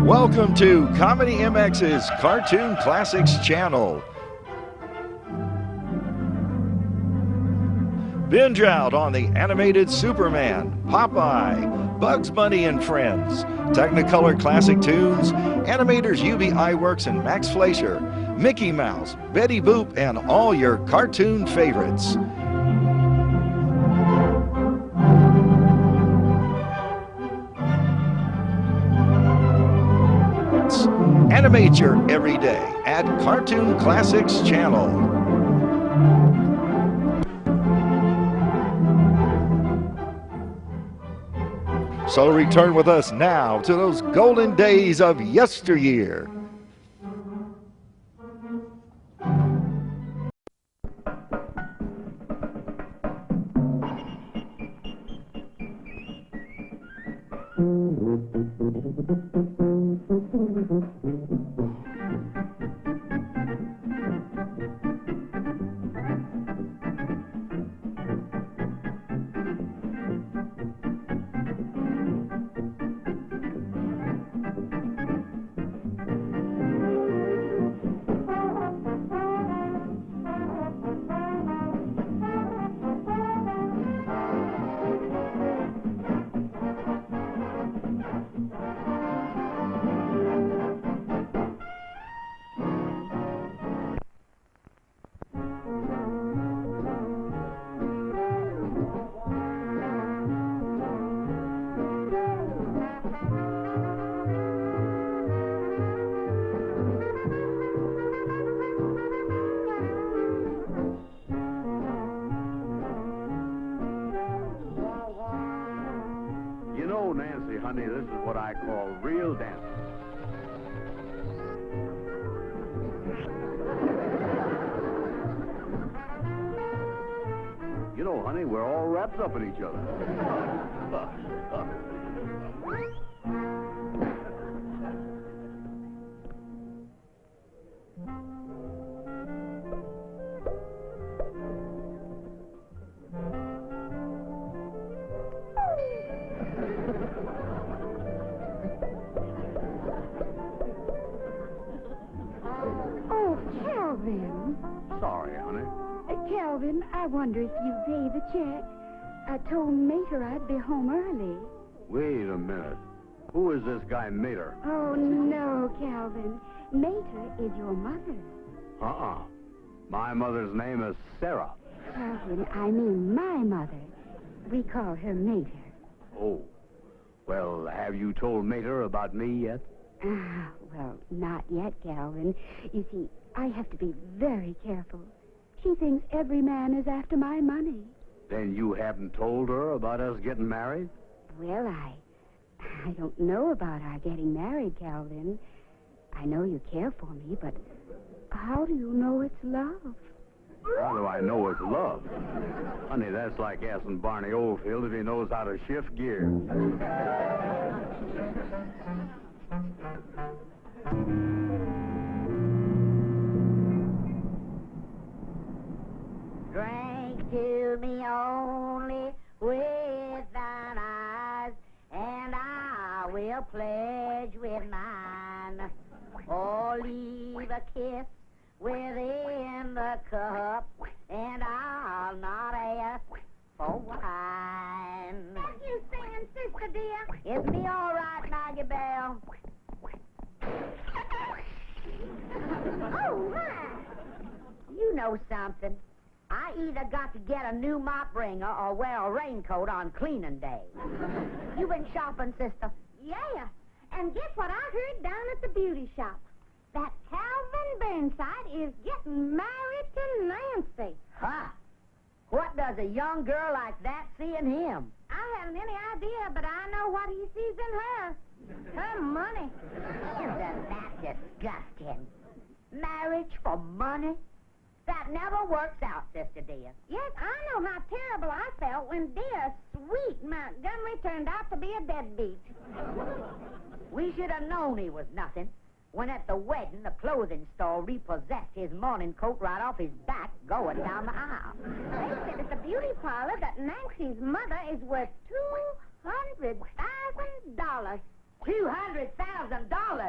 Welcome to Comedy MX's Cartoon Classics channel. Binge out on the animated Superman, Popeye, Bugs Bunny and Friends, Technicolor classic tunes, animators UB Iwerks and Max Fleischer, Mickey Mouse, Betty Boop, and all your cartoon favorites. Animate your everyday at Cartoon Classics channel. So return with us now to those golden days of yesteryear. Honey, this is what I call real dancing. You know, honey, we're all wrapped up in each other. Sorry, honey. Calvin, I wonder if you pay the check. I told Mater I'd be home early. Wait a minute. Who is this guy, Mater? Oh, no, Calvin. Mater is your mother. Uh-uh. My mother's name is Sarah. Calvin, I mean my mother. We call her Mater. Oh. Well, have you told Mater about me yet? Well, not yet, Calvin. You see, I have to be very careful. She thinks every man is after my money. Then you haven't told her about us getting married? Well, I don't know about our getting married, Calvin. I know you care for me, but how do you know it's love? How do I know it's love? Honey, that's like asking Barney Oldfield if he knows how to shift gears. Drink to me only with thine eyes, and I will pledge with mine. Or leave a kiss within the cup, and I'll not ask for wine. What you singing, sister dear? Is me all right, Maggie Bell? Oh, my. You know something. I either got to get a new mop wringer or wear a raincoat on cleaning day. You been shopping, sister? Yeah. And guess what I heard down at the beauty shop? That Calvin Burnside is getting married to Nancy. Ha! What does a young girl like that see in him? I haven't any idea, but I know what he sees in her. Her money. Isn't that disgusting? Marriage for money? That never works out, sister dear. Yes, I know how terrible I felt when dear, sweet Montgomery turned out to be a deadbeat. We should have known he was nothing. When at the wedding, the clothing store repossessed his morning coat right off his back going down the aisle. They said at the beauty parlor that Nancy's mother is worth $200,000. $200,000?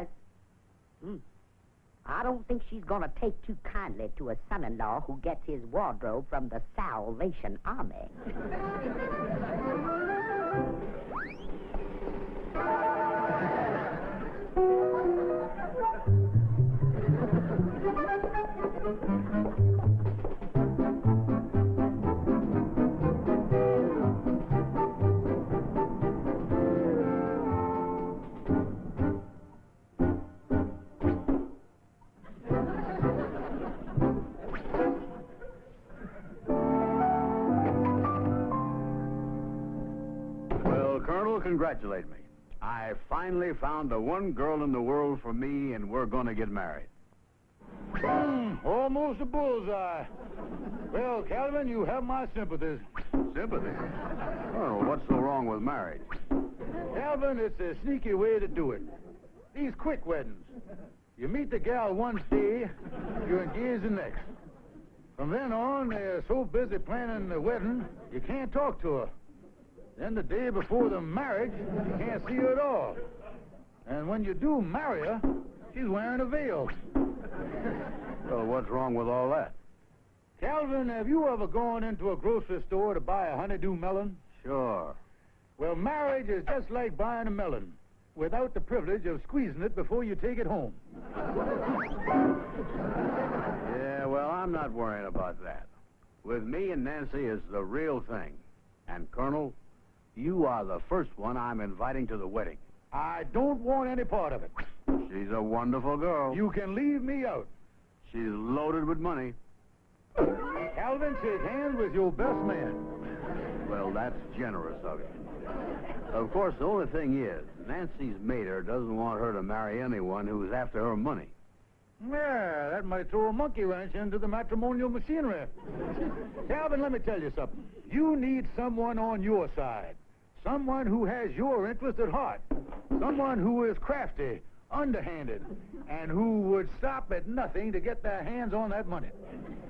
I don't think she's going to take too kindly to a son-in-law who gets his wardrobe from the Salvation Army. Colonel, congratulate me. I finally found the one girl in the world for me, and we're going to get married. Almost a bullseye. Well, Calvin, you have my sympathies. Sympathy? Colonel, what's so wrong with marriage? Calvin, it's a sneaky way to do it. These quick weddings. You meet the gal one day, you're engaged the next. From then on, they're so busy planning the wedding, you can't talk to her. Then the day before the marriage, you can't see her at all. And when you do marry her, she's wearing a veil. Well, what's wrong with all that? Calvin, have you ever gone into a grocery store to buy a honeydew melon? Sure. Well, marriage is just like buying a melon, without the privilege of squeezing it before you take it home. Yeah, well, I'm not worrying about that. With me and Nancy, it's the real thing. And, Colonel, you are the first one I'm inviting to the wedding. I don't want any part of it. She's a wonderful girl. You can leave me out. She's loaded with money. Calvin, shake hands with your best man. Well, that's generous of you. Of course, the only thing is, Nancy's mater doesn't want her to marry anyone who's after her money. Yeah, that might throw a monkey wrench into the matrimonial machinery. Calvin, let me tell you something. You need someone on your side. Someone who has your interest at heart. Someone who is crafty, underhanded, and who would stop at nothing to get their hands on that money.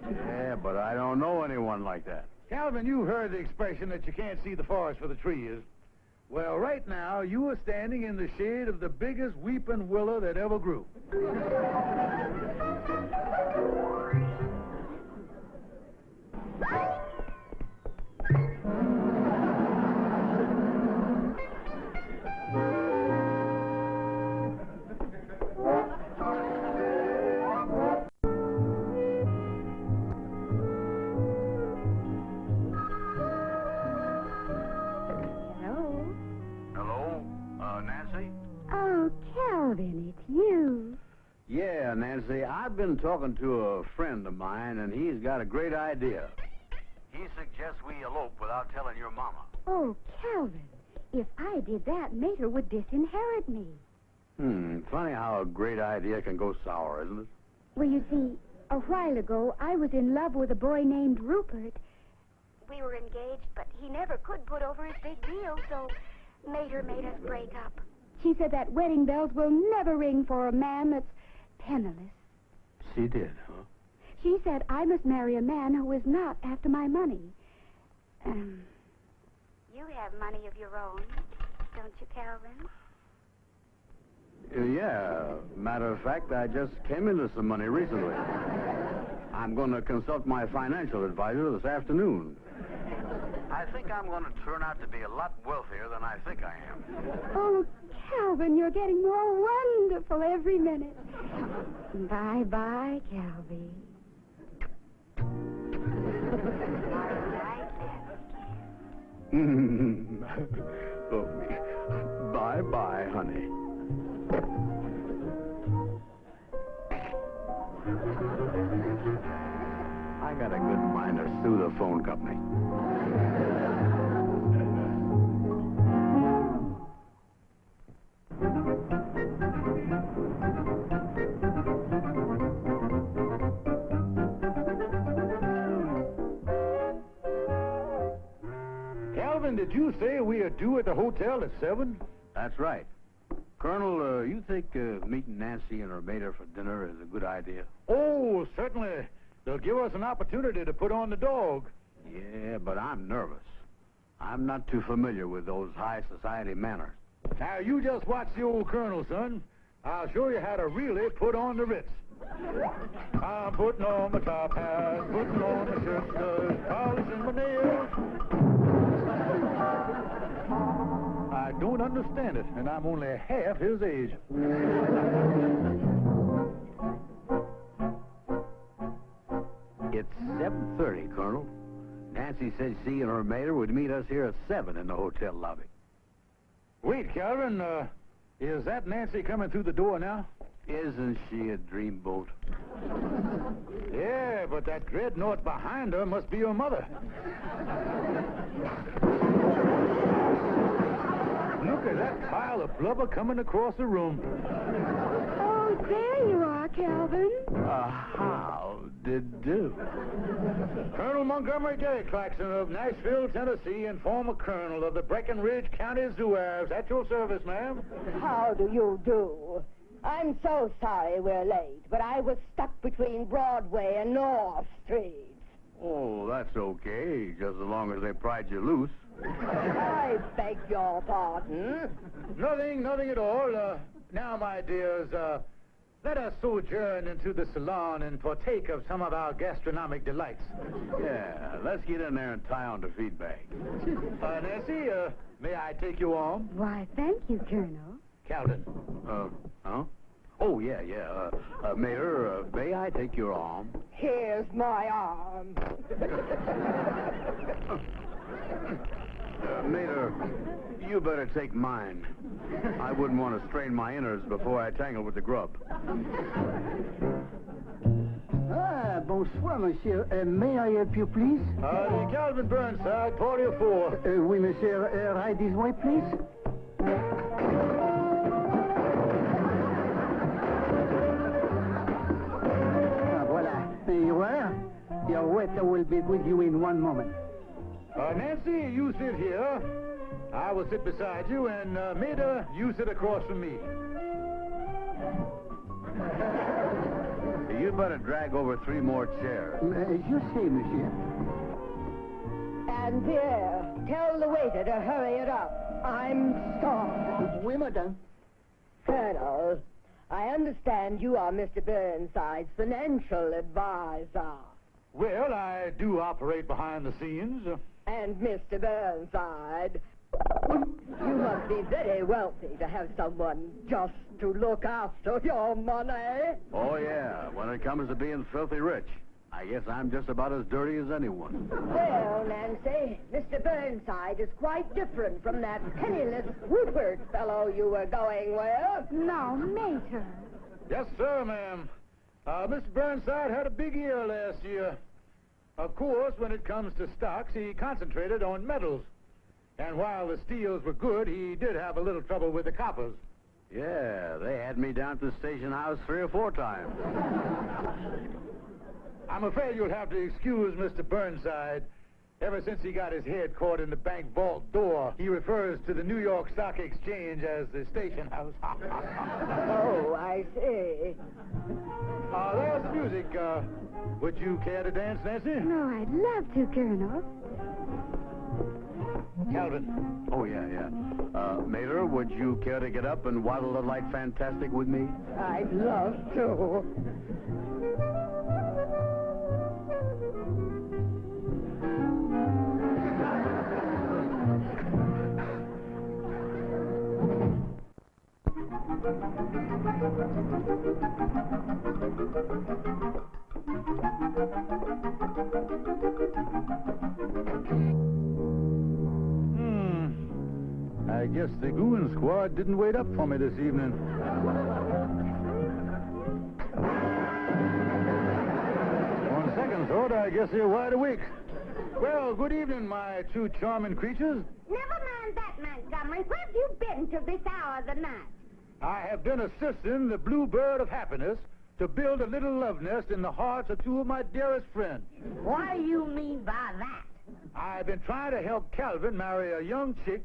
Yeah, but I don't know anyone like that. Calvin, you've heard the expression that you can't see the forest for the trees. Well, right now, you are standing in the shade of the biggest weeping willow that ever grew. Yeah, Nancy, I've been talking to a friend of mine, and he's got a great idea. He suggests we elope without telling your mama. Oh, Calvin, if I did that, Mater would disinherit me. Funny how a great idea can go sour, isn't it? Well, you see, a while ago, I was in love with a boy named Rupert. We were engaged, but he never could put over his big deal, so Mater made us break up. She said that wedding bells will never ring for a man that's penniless. She did, huh? She said I must marry a man who is not after my money. You have money of your own, don't you, Calvin? Yeah. Matter of fact, I just came into some money recently. I'm going to consult my financial advisor this afternoon. I think I'm going to turn out to be a lot wealthier than I think I am. Oh, Calvin, you're getting more wonderful every minute. Bye-bye, Calvin. Oh, bye-bye, honey. I got a good mind to sue the phone company. Calvin, did you say we are due at the hotel at 7? That's right. Colonel, you think meeting Nancy and her mater for dinner is a good idea? Oh, certainly. They'll give us an opportunity to put on the dog. Yeah, but I'm nervous. I'm not too familiar with those high society manners. Now, you just watch the old colonel, son. I'll show you how to really put on the Ritz. I'm putting on my top hat, putting on my shirt studs, polishing my nails. I don't understand it, and I'm only half his age. It's 7:30, Colonel. Nancy said she and her mater would meet us here at 7 in the hotel lobby. Wait, Calvin, is that Nancy coming through the door now? Isn't she a dreamboat? Yeah, but that dreadnought behind her must be her mother. Look at that pile of blubber coming across the room. Oh, there you are, Calvin. How did do? Colonel Montgomery J, Klaxon of Nashville, Tennessee, and former colonel of the Breckinridge County Zouaves. At your service, ma'am. How do you do? I'm so sorry we're late, but I was stuck between Broadway and North Street. Oh, that's okay, just as long as they pried you loose. I beg your pardon. Nothing at all. Now, my dears, let us sojourn into the salon and partake of some of our gastronomic delights. Yeah, let's get in there and tie on the feedback. Nancy, may I take your arm? Why, thank you, Colonel. Calvin. Huh? Oh, yeah. Mater, may I take your arm? Here's my arm. Mater, you better take mine. I wouldn't want to strain my innards before I tangle with the grub. Ah, bonsoir, monsieur. May I help you, please? The Calvin Burnside, 44. Oui, monsieur. Right this way, please. Voilà. You are? Your waiter will be with you in one moment. Nancy, you sit here. I will sit beside you, and Maida, you sit across from me. You better drag over 3 more chairs. As you say, monsieur. And there, tell the waiter to hurry it up. I'm starved. Oui, madame. Colonel, I understand you are Mr. Burnside's financial advisor. Well, I do operate behind the scenes. And Mr. Burnside, you must be very wealthy to have someone just to look after your money. Oh, yeah, when it comes to being filthy rich. I guess I'm just about as dirty as anyone. Well, Nancy, Mr. Burnside is quite different from that penniless Rupert fellow you were going with. No, Mater. Yes, sir, ma'am. Mr. Burnside had a big year last year. Of course, when it comes to stocks, he concentrated on metals. And while the steels were good, he did have a little trouble with the coppers. Yeah, they had me down to the station house 3 or 4 times. I'm afraid you'll have to excuse Mr. Burnside. Ever since he got his head caught in the bank vault door, he refers to the New York Stock Exchange as the station house. Oh, I see. There's the music. Would you care to dance, Nancy? No, I'd love to, Colonel. Calvin. Oh, yeah. Mater, would you care to get up and waddle the light fantastic with me? I'd love to. I guess the goon squad didn't wait up for me this evening. On second thought, I guess they're wide awake. Well, good evening, my 2 charming creatures. Never mind that, Montgomery. Where have you been till this hour of the night? I have been assisting the Bluebird of Happiness to build a little love nest in the hearts of 2 of my dearest friends. What do you mean by that? I've been trying to help Calvin marry a young chick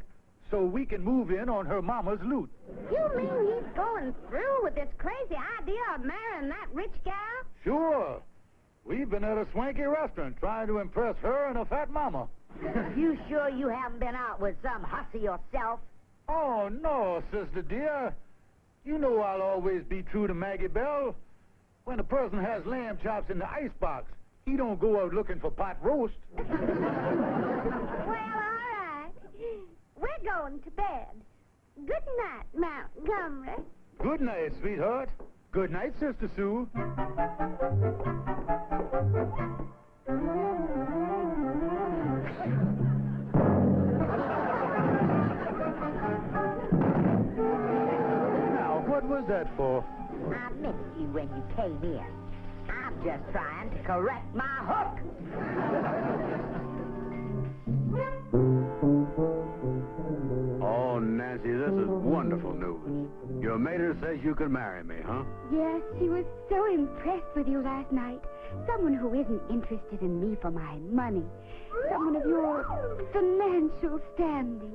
so we can move in on her mama's loot. You mean he's going through with this crazy idea of marrying that rich gal? Sure. We've been at a swanky restaurant trying to impress her and her fat mama. You sure you haven't been out with some hussy yourself? Oh, no, sister dear. You know I'll always be true to Maggie Bell. When a person has lamb chops in the icebox, he don't go out looking for pot roast. Well, all right. We're going to bed. Good night, Montgomery. Good night, sweetheart. Good night, Sister Sue. Now, what was that for? I missed you when you came in. I'm just trying to correct my hook. Oh, Nancy, this is wonderful news. Your mater says you can marry me, huh? Yes, she was so impressed with you last night. Someone who isn't interested in me for my money. Someone of your financial standing.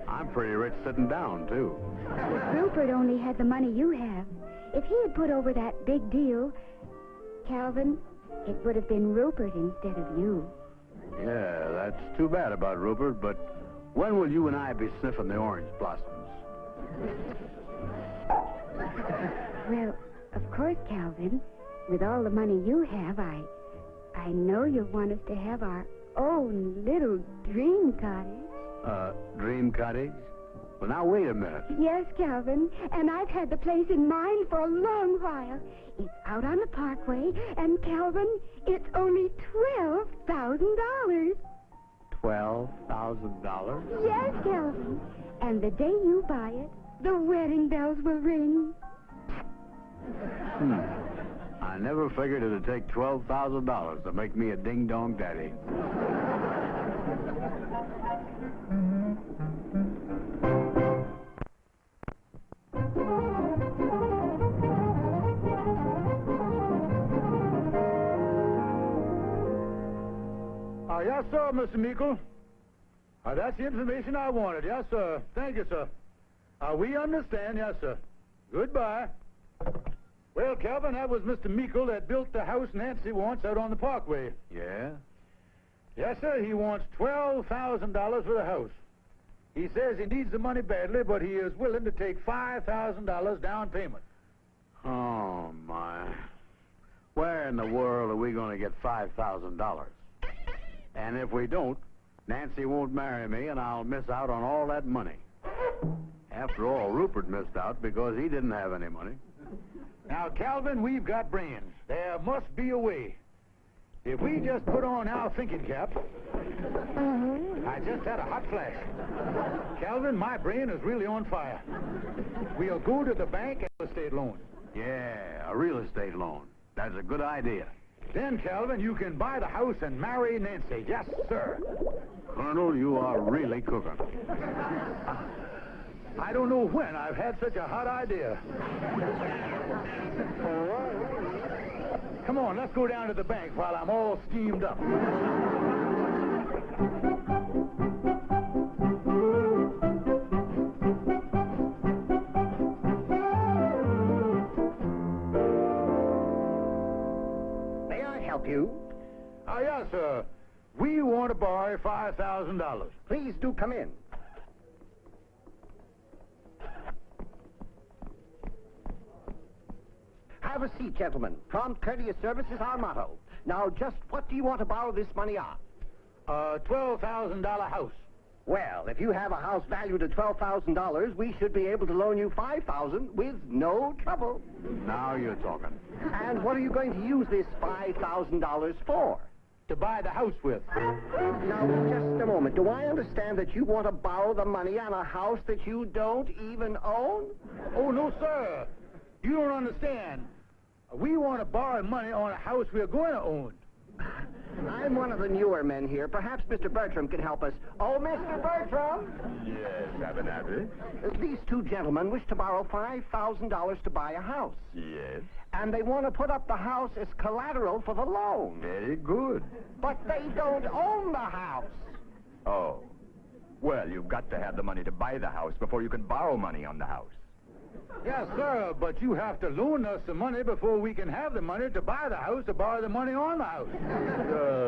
I'm pretty rich sitting down, too. If Rupert only had the money you have, if he had put over that big deal, Calvin, it would have been Rupert instead of you. Yeah, that's too bad about Rupert, but when will you and I be sniffing the orange blossoms? Well, of course, Calvin, with all the money you have, I know you'll want us to have our own little dream cottage. Dream cottage? Well, now, wait a minute. Yes, Calvin, and I've had the place in mind for a long while. It's out on the parkway, and Calvin, it's only $12,000. $12,000? Yes, Calvin. And the day you buy it, the wedding bells will ring. I never figured it'd take $12,000 to make me a ding-dong daddy. Yes, sir, Mr. Meikle. That's the information I wanted. Yes, sir. Thank you, sir. We understand. Yes, sir. Goodbye. Well, Calvin, that was Mr. Meikle that built the house Nancy wants out on the parkway. Yeah? Yes, sir. He wants $12,000 for the house. He says he needs the money badly, but he is willing to take $5,000 down payment. Oh, my. Where in the world are we going to get $5,000? And if we don't, Nancy won't marry me, and I'll miss out on all that money. After all, Rupert missed out because he didn't have any money. Now, Calvin, we've got brains. There must be a way. If we just put on our thinking caps... I just had a hot flash. Calvin, my brain is really on fire. We'll go to the bank and real estate loan. Yeah, a real estate loan. That's a good idea. Then, Calvin, you can buy the house and marry Nancy. Yes, sir. Colonel, you are really cooking. I don't know when I've had such a hot idea. Come on, let's go down to the bank while I'm all steamed up. You? Yes, sir. We want to borrow $5,000. Please do come in. Have a seat, gentlemen. Prompt, courteous service is our motto. Now, just what do you want to borrow this money on? A $12,000 house. Well, if you have a house valued at $12,000, we should be able to loan you $5,000 with no trouble. Now you're talking. And what are you going to use this $5,000 for? To buy the house with. Now, just a moment. Do I understand that you want to borrow the money on a house that you don't even own? Oh, no, sir. You don't understand. We want to borrow money on a house we're going to own. I'm one of the newer men here. Perhaps Mr. Bertram can help us. Oh, Mr. Bertram! Yes, Abernathy. These two gentlemen wish to borrow $5,000 to buy a house. Yes. And they want to put up the house as collateral for the loan. Very good. But they don't own the house. Oh. Well, you've got to have the money to buy the house before you can borrow money on the house. Yes, sir, but you have to loan us the money before we can have the money to buy the house, to borrow the money on the house.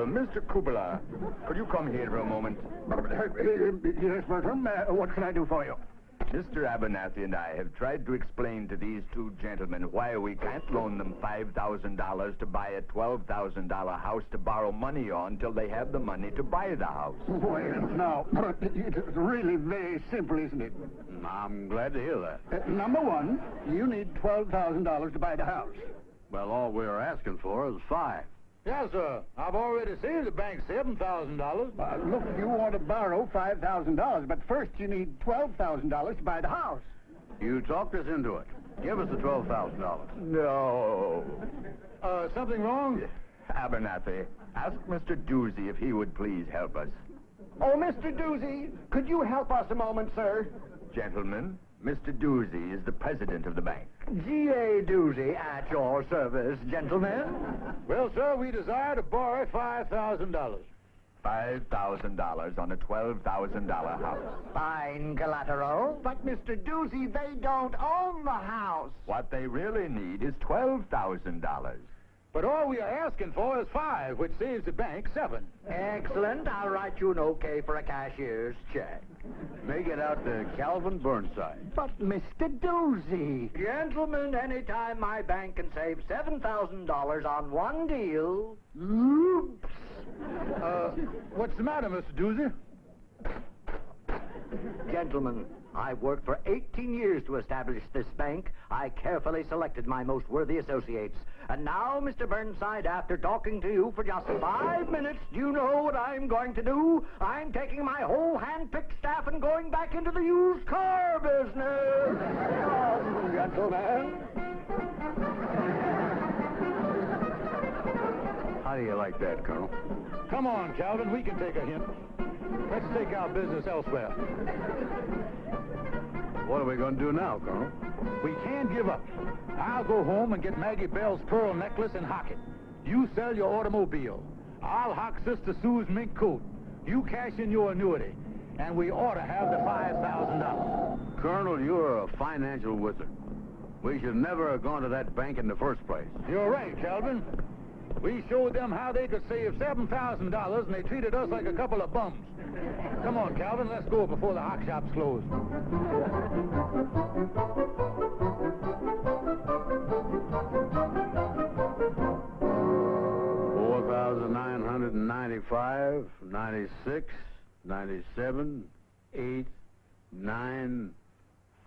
Mr. Kubala, could you come here for a moment? Yes, Bertram. What can I do for you? Mr. Abernathy and I have tried to explain to these two gentlemen why we can't loan them $5,000 to buy a $12,000 house to borrow money on till they have the money to buy the house. Well, now, it's really very simple, isn't it? I'm glad to hear that. Number one, you need $12,000 to buy the house. Well, all we're asking for is $5,000. Yes, sir. I've already saved the bank $7,000. Look, you want to borrow $5,000, but first you need $12,000 to buy the house. You talked us into it. Give us the $12,000. No. Something wrong? Abernathy, ask Mr. Doozy if he would please help us. Oh, Mr. Doozy, could you help us a moment, sir? Gentlemen, Mr. Doozy is the president of the bank. G.A. Doozy at your service, gentlemen. Well, sir, we desire to borrow $5,000. $5,000 on a $12,000 house. Fine collateral. But, Mr. Doozy, they don't own the house. What they really need is $12,000. But all we are asking for is $5,000, which saves the bank $7,000. Excellent. I'll write you an okay for a cashier's check. Make it out to Calvin Burnside. But, Mr. Doozy. Gentlemen, anytime my bank can save $7,000 on one deal. Oops. What's the matter, Mr. Doozy? Gentlemen, I've worked for 18 years to establish this bank. I carefully selected my most worthy associates. And now, Mr. Burnside, after talking to you for just 5 minutes, do you know what I'm going to do? I'm taking my whole hand-picked staff and going back into the used car business. Come, gentlemen. How do you like that, Colonel? Come on, Calvin, we can take a hint. Let's take our business elsewhere. What are we going to do now, Colonel? We can't give up. I'll go home and get Maggie Bell's pearl necklace and hock it. You sell your automobile. I'll hock Sister Sue's mink coat. You cash in your annuity. And we ought to have the $5,000. Colonel, you're a financial wizard. We should never have gone to that bank in the first place. You're right, Calvin. We showed them how they could save $7,000, and they treated us like a couple of bums. Come on, Calvin, let's go before the hock shop's closed. $4,995, 96, 97, 8, 9,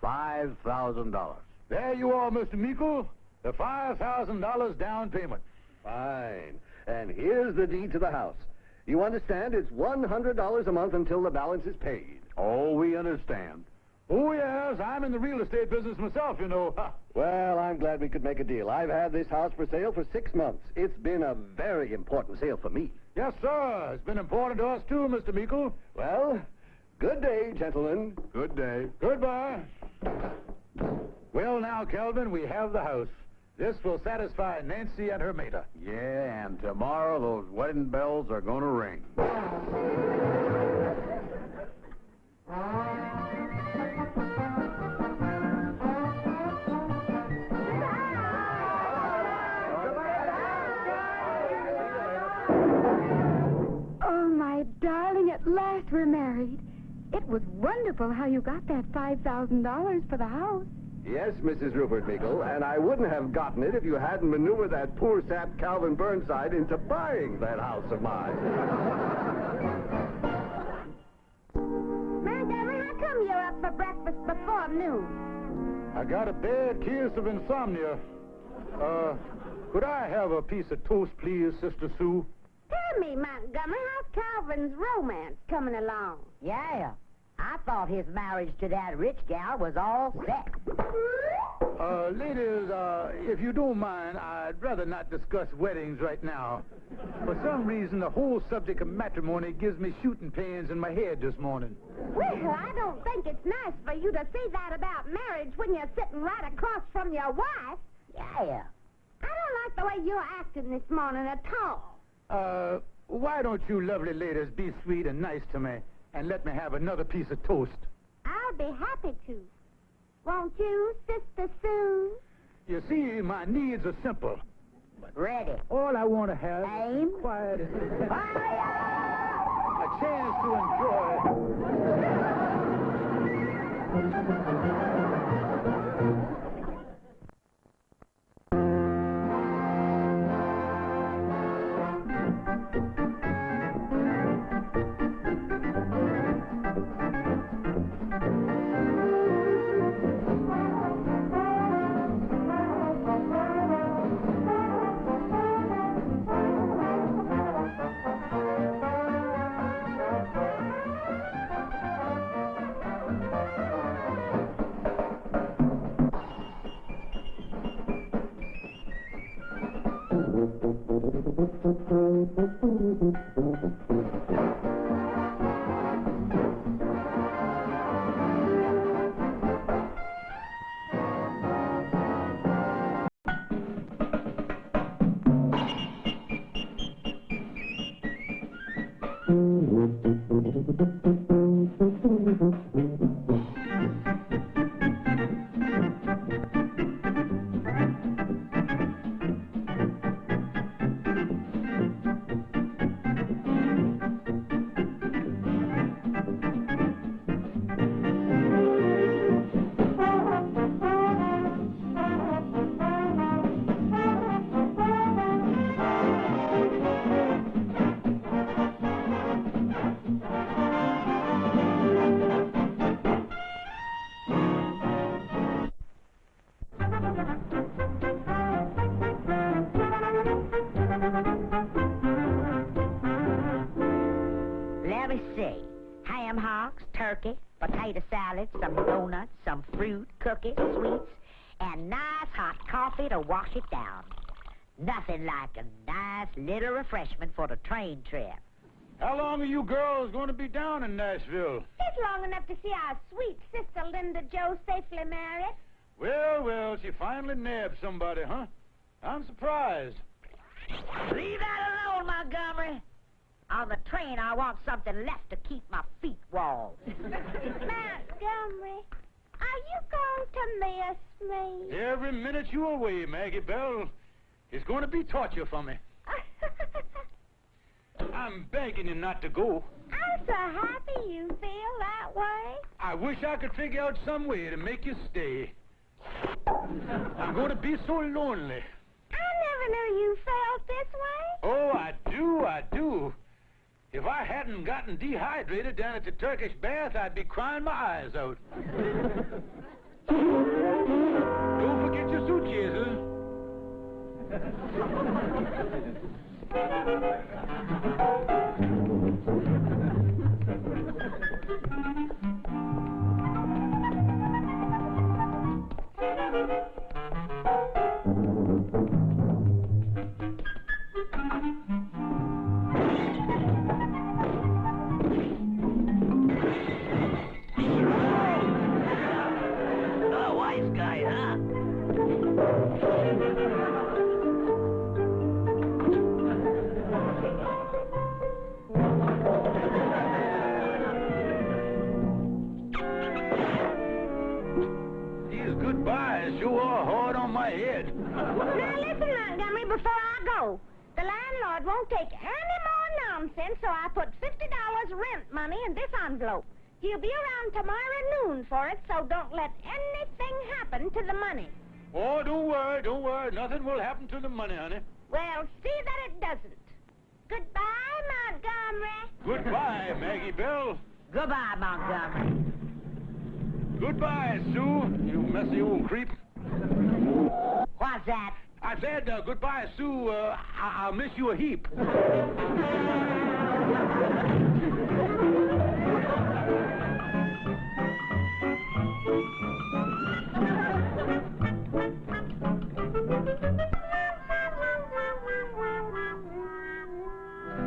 $5,000. There you are, Mr. Meekle. The $5,000 down payment. Fine. And here's the deed to the house. You understand it's $100 a month until the balance is paid. Oh, we understand. Oh, yes, I'm in the real estate business myself, you know. Well, I'm glad we could make a deal. I've had this house for sale for 6 months. It's been a very important sale for me. Yes, sir. It's been important to us, too, Mr. Meekle. Well, good day, gentlemen. Good day. Goodbye. Well, now, Calvin, we have the house. This will satisfy Nancy and her mater. Yeah, and tomorrow those wedding bells are going to ring. Oh, my darling, at last we're married. It was wonderful how you got that $5,000 for the house. Yes, Mrs. Rupert Meekle, and I wouldn't have gotten it if you hadn't maneuvered that poor sap Calvin Burnside into buying that house of mine. Montgomery, how come you're up for breakfast before noon? I got a bad case of insomnia. Could I have a piece of toast, please, Sister Sue? Tell me, Montgomery, how's Calvin's romance coming along? Yeah. I thought his marriage to that rich gal was all set. Ladies, if you don't mind, I'd rather not discuss weddings right now. For some reason, the whole subject of matrimony gives me shooting pains in my head this morning. Well, I don't think it's nice for you to say that about marriage when you're sitting right across from your wife. Yeah. I don't like the way you're acting this morning at all. Why don't you lovely ladies be sweet and nice to me and let me have another piece of toast? I'll be happy to. Won't you, Sister Sue? You see, my needs are simple. Ready. All I want to have Aim. is quiet. Fire! A chance to enjoy Let me see. Ham hocks, turkey, potato salad, some donuts, some fruit, cookies, sweets, and nice hot coffee to wash it down. Nothing like a nice little refreshment for the train trip. How long are you girls going to be down in Nashville? It's long enough to see our sweet sister Linda Jo safely married. Well, she finally nabbed somebody, huh? I'm surprised. Leave that alone, Montgomery. On the train, I want something left to keep my feet warm. Montgomery, are you going to miss me? Every minute you're away, Maggie Bell, is going to be torture for me. I'm begging you not to go. I'm so happy you feel that way. I wish I could figure out some way to make you stay. I'm going to be so lonely. I never knew you felt this way. Oh, I do. If I hadn't gotten dehydrated down at the Turkish bath, I'd be crying my eyes out. Don't forget your suitcases. Before I go, the landlord won't take any more nonsense, so I put $50 rent money in this envelope. He'll be around tomorrow noon for it, so don't let anything happen to the money. Oh, don't worry. Nothing will happen to the money, honey. Well, see that it doesn't. Goodbye, Montgomery. Goodbye, Maggie Bell. Goodbye, Montgomery. Goodbye, Sue, you messy old creep. What's that? I said, goodbye, Sue. I'll miss you a heap.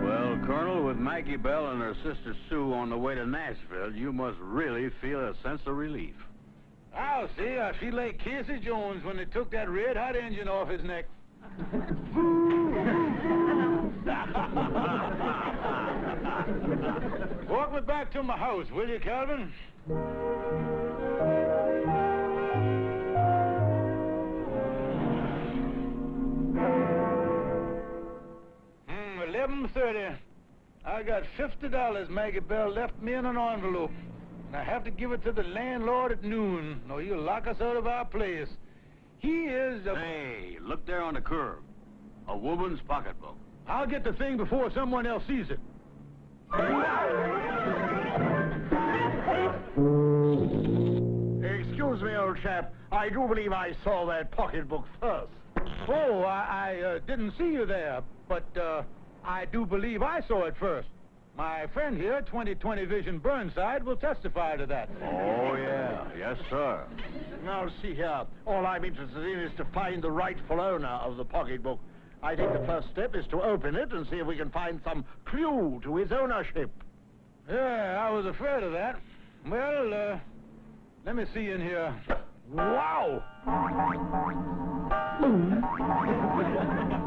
Well, Colonel, with Maggie Bell and her sister Sue on the way to Nashville, you must really feel a sense of relief. I'll see. I feel like Casey Jones when they took that red-hot engine off his neck. Walk me back to my house, will you, Calvin? 11:30. I got $50 Maggie Bell left me in an envelope. And I have to give it to the landlord at noon, or he'll lock us out of our place. He is a... Hey, look there on the curb. A woman's pocketbook. I'll get the thing before someone else sees it. Excuse me, old chap. I do believe I saw that pocketbook first. Oh, I didn't see you there, but I do believe I saw it first. My friend here, 20/20 Vision Burnside, will testify to that. Oh, yeah. Yes, sir. Now, see here. All I'm interested in is to find the rightful owner of the pocketbook. I think the first step is to open it and see if we can find some clue to its ownership. Yeah, I was afraid of that. Well, let me see in here. Wow!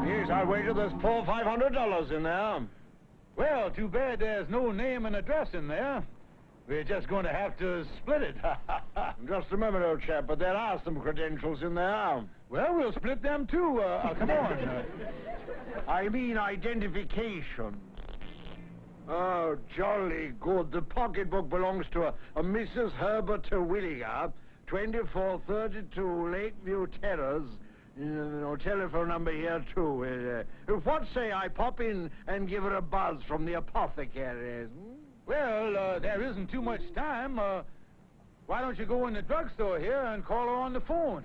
Yes, I'll wager there's $400-500 in there. Well, too bad there's no name and address in there. We're just going to have to split it. Just a moment, old chap, but there are some credentials in there. Well, we'll split them too. Come on. I mean identification. Oh, jolly good. The pocketbook belongs to a Mrs. Herbert Terwilliger, 2432 Lakeview Terrace. No telephone number here, too. What say I pop in and give her a buzz from the apothecary? Well, there isn't too much time. Why don't you go in the drugstore here and call her on the phone?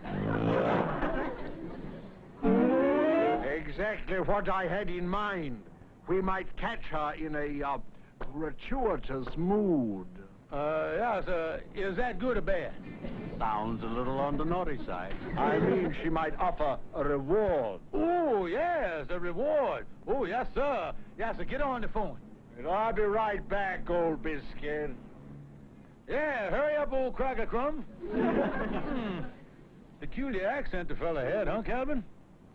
Exactly what I had in mind. We might catch her in a gratuitous mood. Yes, is that good or bad? Sounds a little on the naughty side. I mean, she might offer a reward. Oh, yes, a reward. Oh, yes, sir. Yes, sir, get on the phone. I'll be right back, old biscuit. Yeah, hurry up, old cracker crumb. Peculiar accent the fella had, huh, Calvin?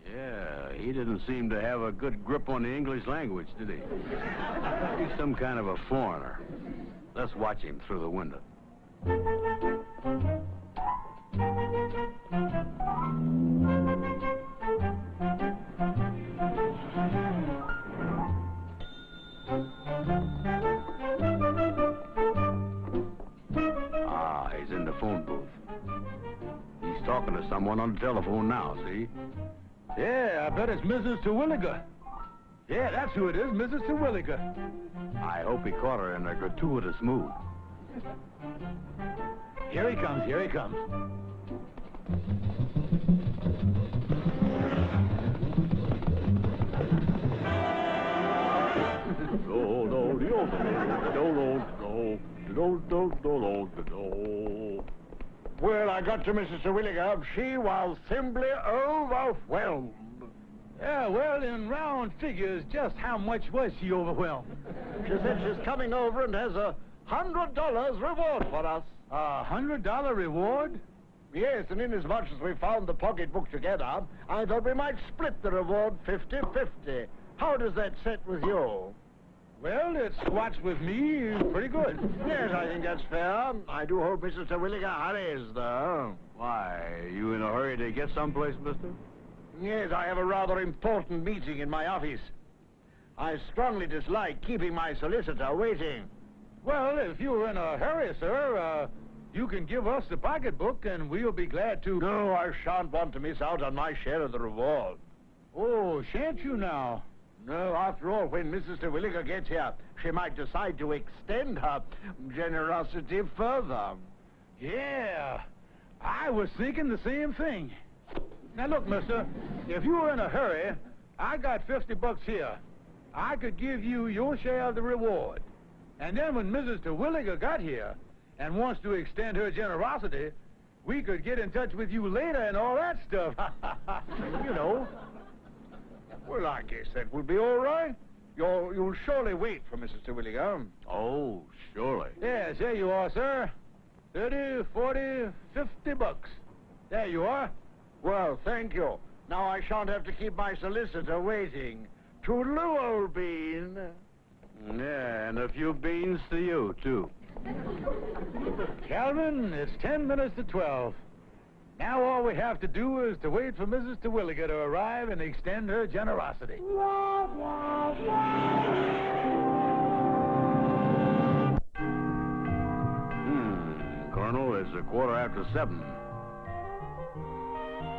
Yeah, he didn't seem to have a good grip on the English language, did he? He's some kind of a foreigner. Let's watch him through the window. Ah, he's in the phone booth. He's talking to someone on the telephone now, see? Yeah, I bet it's Mrs. Terwilliger. Yeah, that's who it is, Mrs. Terwilliger. I hope he caught her in a gratuitous mood. Here he comes, here he comes. Well, I got to Mrs. Terwilliger. She was simply overwhelmed. Yeah, well, in round figures, just how much was she overwhelmed? She said she's coming over and has $100 reward for us. $100 reward? Yes, and inasmuch as we found the pocketbook together, I thought we might split the reward 50-50. How does that sit with you? Well, it squats with me pretty good. Yes, I think that's fair. I do hope Mrs. Terwilliger hurries, though. Why, you in a hurry to get someplace, mister? Yes, I have a rather important meeting in my office. I strongly dislike keeping my solicitor waiting. Well, if you're in a hurry, sir, you can give us the pocketbook and we'll be glad to... No, I shan't want to miss out on my share of the reward. Oh, shan't you now? No, after all, when Mrs. Terwilliger gets here, she might decide to extend her generosity further. Yeah, I was thinking the same thing. Now, look, mister, if you were in a hurry, I got $50 here. I could give you your share of the reward. And then when Mrs. Terwilliger got here and wants to extend her generosity, we could get in touch with you later and all that stuff. You know. Well, I guess that would be all right. You'll surely wait for Mrs. Terwilliger. Oh, surely. Yes, there you are, sir. 30, 40, $50. There you are. Well, thank you. Now I shan't have to keep my solicitor waiting. Toodaloo, old bean. Yeah, and a few beans to you, too. Calvin, it's 10 minutes to 12. Now all we have to do is to wait for Mrs. Terwilliger to arrive and extend her generosity. Colonel, it's 7:15.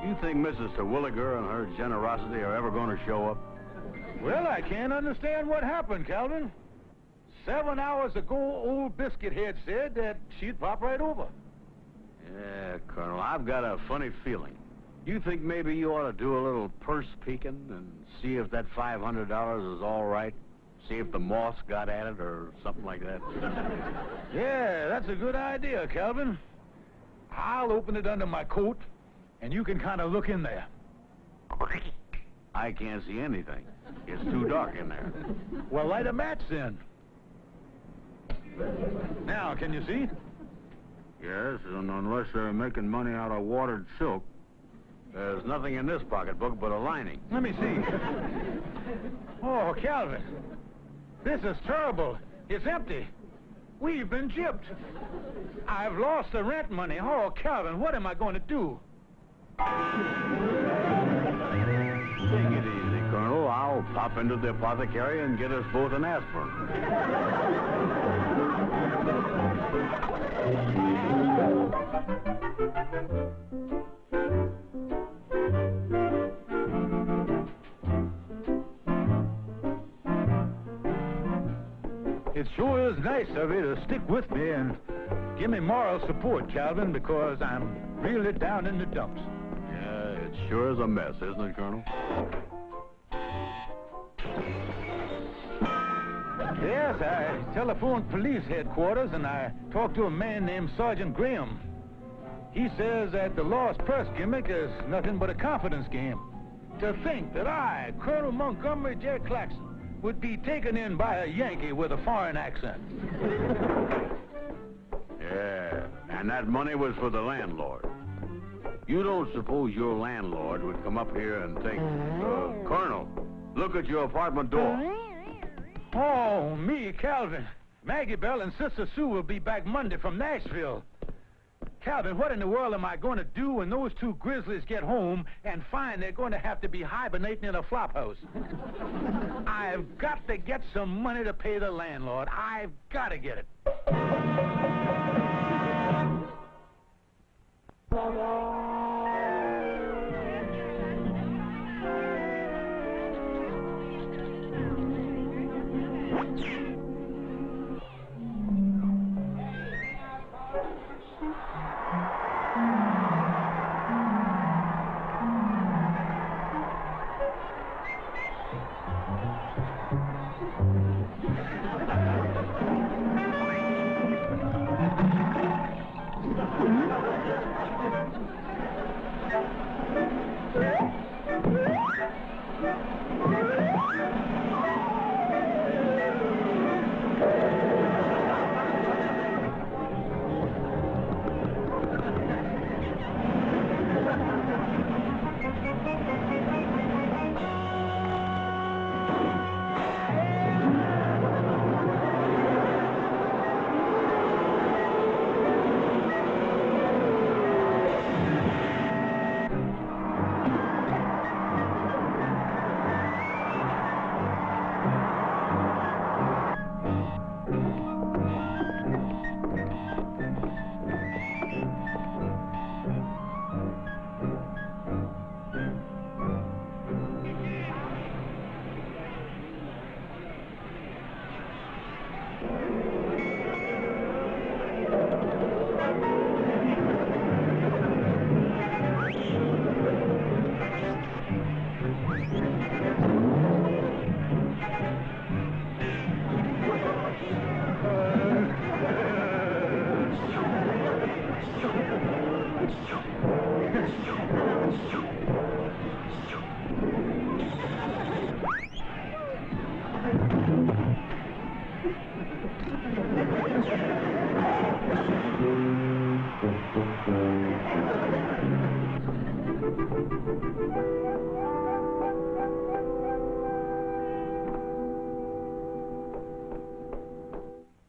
You think Mrs. Terwilliger and her generosity are ever going to show up? Well, I can't understand what happened, Calvin. 7 hours ago, old Biscuit Head said that she'd pop right over. Yeah, Colonel, I've got a funny feeling. You think maybe you ought to do a little purse peeking and see if that $500 is all right? See if the moths got at it or something like that? Yeah, that's a good idea, Calvin. I'll open it under my coat, and you can kind of look in there. I can't see anything. It's too dark in there. Well, light a match then. Now, can you see? Yes, and unless they're making money out of watered silk, there's nothing in this pocketbook but a lining. Let me see. Oh, Calvin, this is terrible. It's empty. We've been gypped. I've lost the rent money. Oh, Calvin, what am I going to do? Take it easy, Colonel. I'll pop into the apothecary and get us both an aspirin. It sure is nice of you to stick with me and give me moral support, Calvin, because I'm really down in the dumps. Yeah, it sure is a mess, isn't it, Colonel? Yes, I telephoned police headquarters and I talked to a man named Sergeant Graham. He says that the lost purse gimmick is nothing but a confidence game. To think that I, Colonel Montgomery J. Klaxon, would be taken in by a Yankee with a foreign accent. Yeah, and that money was for the landlord. You don't suppose your landlord would come up here and take... Colonel, look at your apartment door. Oh, me, Calvin. Maggie Bell and Sister Sue will be back Monday from Nashville. Calvin, what in the world am I going to do when those two grizzlies get home and find they're going to have to be hibernating in a flop house? I've got to get some money to pay the landlord. I've got to get it.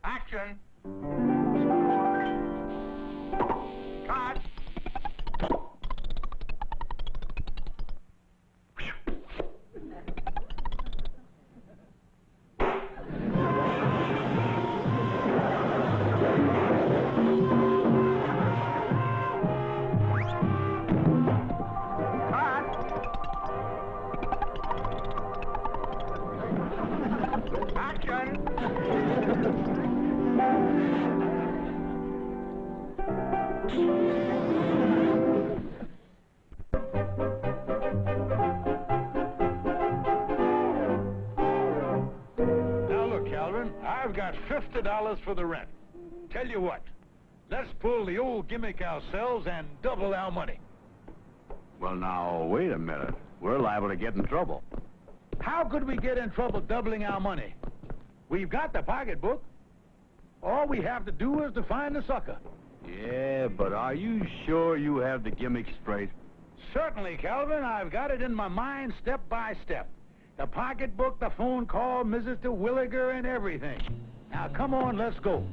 Action! Cut! Now look, Calvin, I've got $50 for the rent. Tell you what, Let's pull the old gimmick ourselves and double our money. Well, now, wait a minute. We're liable to get in trouble. How could we get in trouble doubling our money? We've got the pocketbook. All we have to do is to find the sucker. Yeah, but are you sure you have the gimmick straight? Certainly, Calvin. I've got it in my mind step by step. The pocketbook, the phone call, Mrs. Terwilliger, and everything. Now, come on, let's go.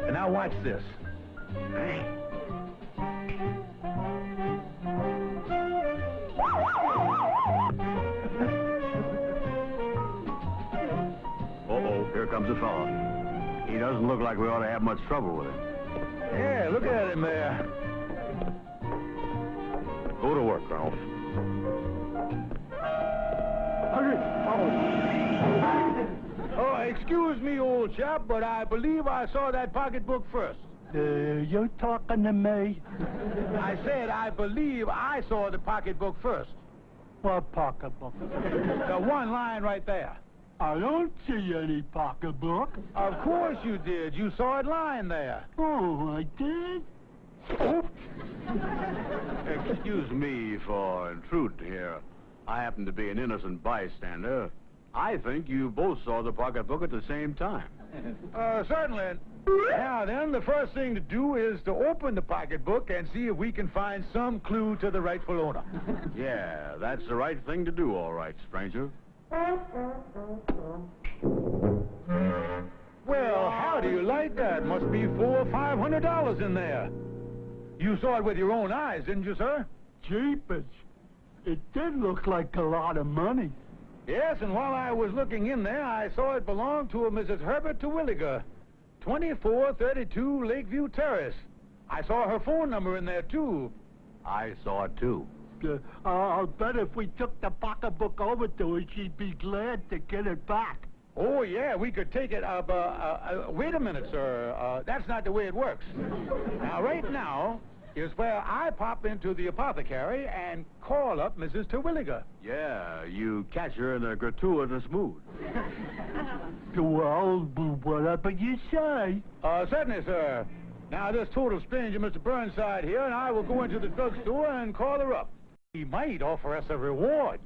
And now watch this. Uh-oh, here comes a fella. He doesn't look like we ought to have much trouble with him. Yeah, look at him there. Go to work, Colonel. Oh, excuse me, old chap, but I believe I saw that pocketbook first. You talking to me? I said I believe I saw the pocketbook first. What pocketbook? The one lying right there. I don't see any pocketbook. Of course you did. You saw it lying there. Oh, I did? Excuse me for intruding here. I happen to be an innocent bystander. I think you both saw the pocketbook at the same time. Certainly. Now then, the first thing to do is to open the pocketbook and see if we can find some clue to the rightful owner. Yeah, that's the right thing to do, all right, stranger. Well, how do you like that? Must be $400 or $500 in there. You saw it with your own eyes, didn't you, sir? Jeepers. It did look like a lot of money. Yes, and while I was looking in there, I saw it belonged to a Mrs. Herbert Terwilliger, 2432 Lakeview Terrace. I saw her phone number in there, too. I saw it, too. I'll bet if we took the pocketbook over to her, she'd be glad to get it back. Oh, yeah, we could take it up. Wait a minute, sir. That's not the way it works. Now, right now is where I pop into the apothecary and call up Mrs. Terwilliger. Yeah, you catch her in a gratuitous mood. Well, whatever you say. Certainly, sir. Now, this total stranger, Mr. Burnside here, and I will go into the drugstore and call her up. He might offer us a reward.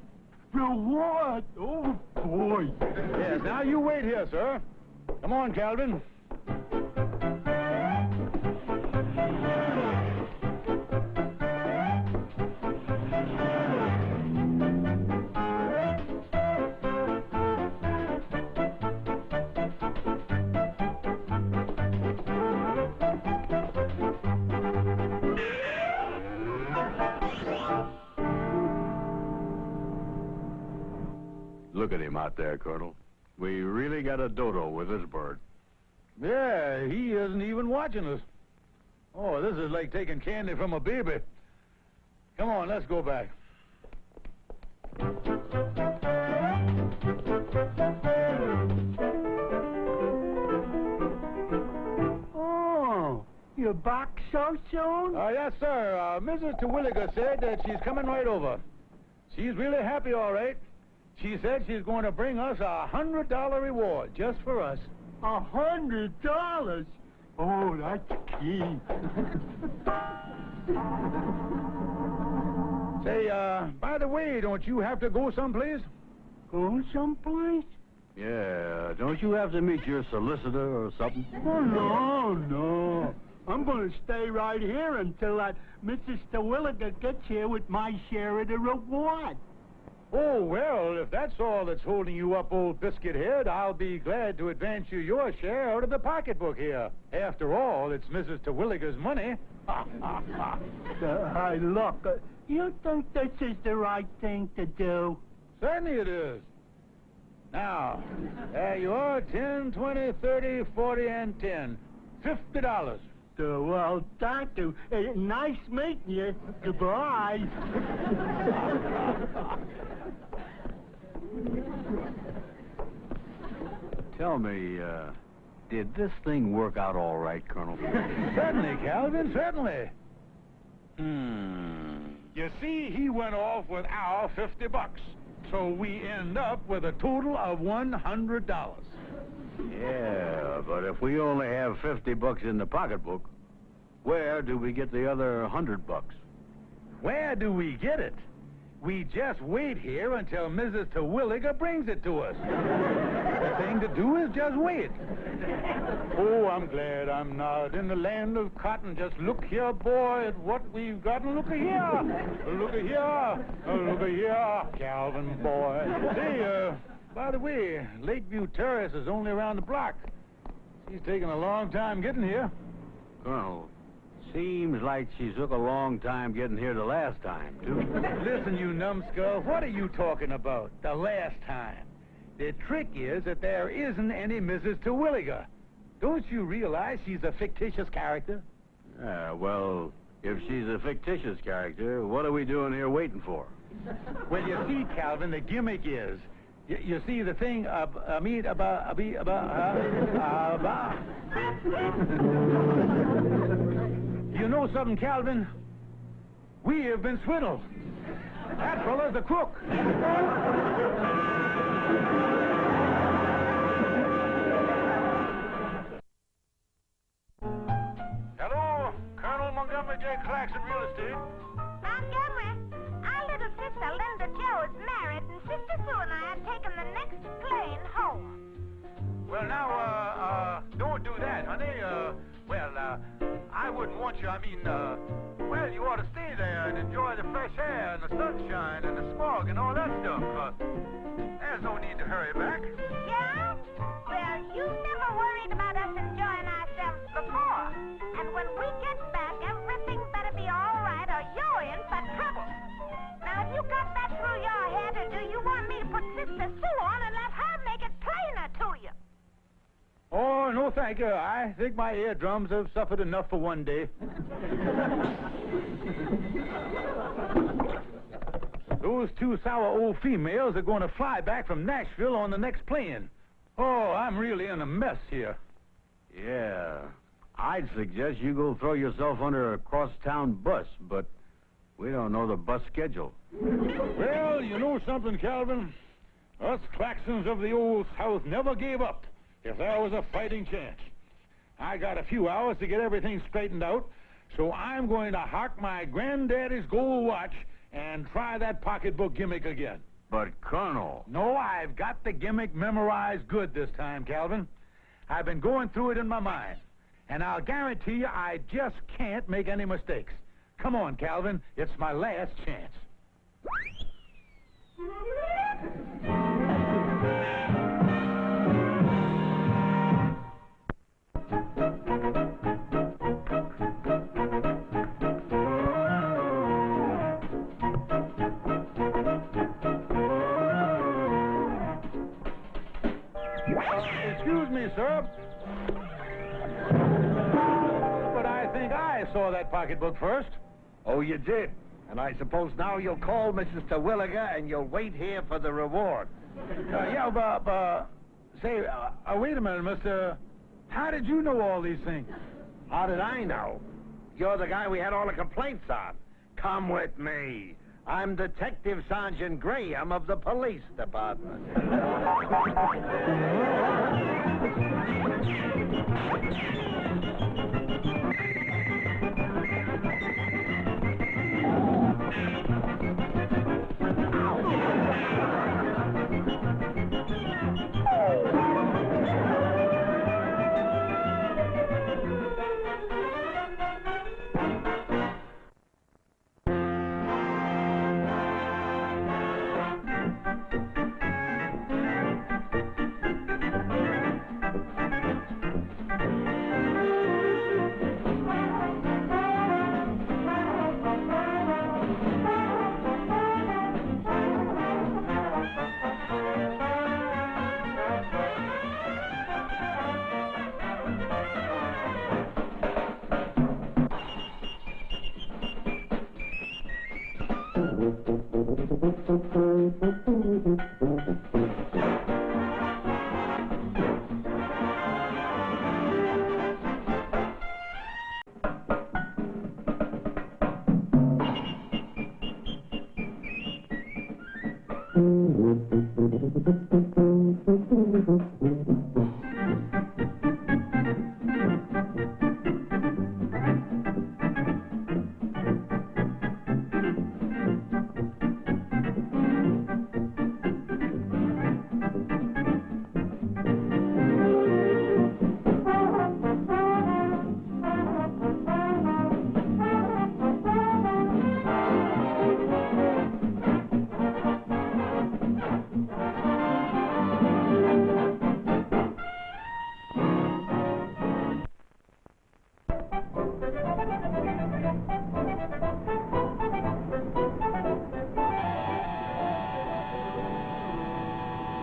Reward? Oh, boy. Yes, now you wait here, sir. Come on, Calvin. Look at him out there, Colonel. We really got a dodo with this bird. Yeah, he isn't even watching us. Oh, this is like taking candy from a baby. Come on, let's go back. Oh, you're back so soon? Yes, sir. Mrs. Terwilliger said that she's coming right over. She's really happy, all right. She said she's going to bring us a $100 reward just for us. $100? Oh, that's key. Say, by the way, don't you have to go someplace? Go someplace? Yeah, don't you have to meet your solicitor or something? Oh, no. I'm going to stay right here until that Mrs. Terwilliger gets here with my share of the reward. Oh, well, if that's all that's holding you up, old biscuit head, I'll be glad to advance you your share out of the pocketbook here. After all, it's Mrs. Terwilliger's money. Hey, look, you think this is the right thing to do? Certainly it is. Now, there you are, 10, 20, 30, 40, and 10. $50. Well, thank you. Nice meeting you. Goodbye. Tell me, did this thing work out all right, Colonel? Certainly, Calvin, certainly. You see, he went off with our $50. So we end up with a total of $100. Yeah, but if we only have $50 in the pocketbook, where do we get the other $100? Where do we get it? We just wait here until Mrs. Terwilliger brings it to us. The thing to do is just wait. Oh, I'm glad I'm not in the land of cotton. Just look here, boy, at what we've got. And look here. Look here. Look here, Calvin, boy. Say, by the way, Lakeview Terrace is only around the block. She's taken a long time getting here. Colonel, seems like she took a long time getting here the last time, too. Listen, you numbskull, what are you talking about? The last time. The trick is that there isn't any Mrs. Terwilliger. Don't you realize she's a fictitious character? Yeah, well, if she's a fictitious character, what are we doing here waiting for? Well, you see, Calvin, the gimmick is... You see, the thing, You know something, Calvin? We have been swindled. That fella's a crook. Hello, Colonel Montgomery J, Klaxon Real Estate. Montgomery, our little sister Linda Jo is married, and Sister Sue and I are taking the next plane home. Well, now, don't do that, honey. I wouldn't want you, well, you ought to stay there and enjoy the fresh air and the sunshine and the smog and all that stuff. There's no need to hurry back. Yeah? Well, you never worried about us enjoying ourselves before. And when we get back, everything better be all right or you're in for trouble. Now, if you got that through your head, or do you want me to put Sister Sue on and let her make it plainer to you? Oh, no, thank you. I think my eardrums have suffered enough for one day. Those two sour old females are going to fly back from Nashville on the next plane. Oh, I'm really in a mess here. Yeah, I'd suggest you go throw yourself under a cross-town bus, but we don't know the bus schedule. Well, you know something, Calvin? Us Klaxons of the old South never gave up if there was a fighting chance. I got a few hours to get everything straightened out, so I'm going to hock my granddaddy's gold watch and try that pocketbook gimmick again. But, Colonel... No, I've got the gimmick memorized good this time, Calvin. I've been going through it in my mind, and I'll guarantee you I just can't make any mistakes. Come on, Calvin. It's my last chance. Excuse me, sir. But I think I saw that pocketbook first. Oh, you did? And I suppose now you'll call Mrs. Terwilliger and you'll wait here for the reward. Say, wait a minute, mister. How did you know all these things? How did I know? You're the guy we had all the complaints on. Come with me. I'm Detective Sergeant Graham of the police department.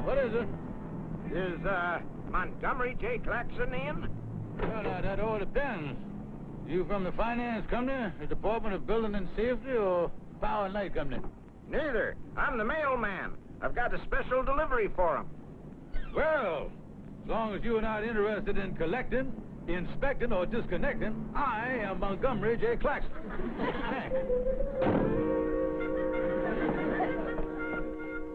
What is it? Is, Montgomery J. Klaxon in? Well, that all depends. You from the finance company, the Department of Building and Safety, or Power and Light Company? Neither. I'm the mailman. I've got a special delivery for him. Well, as long as you are not interested in collecting, inspecting, or disconnecting, I am Montgomery J. Klaxon. Thanks.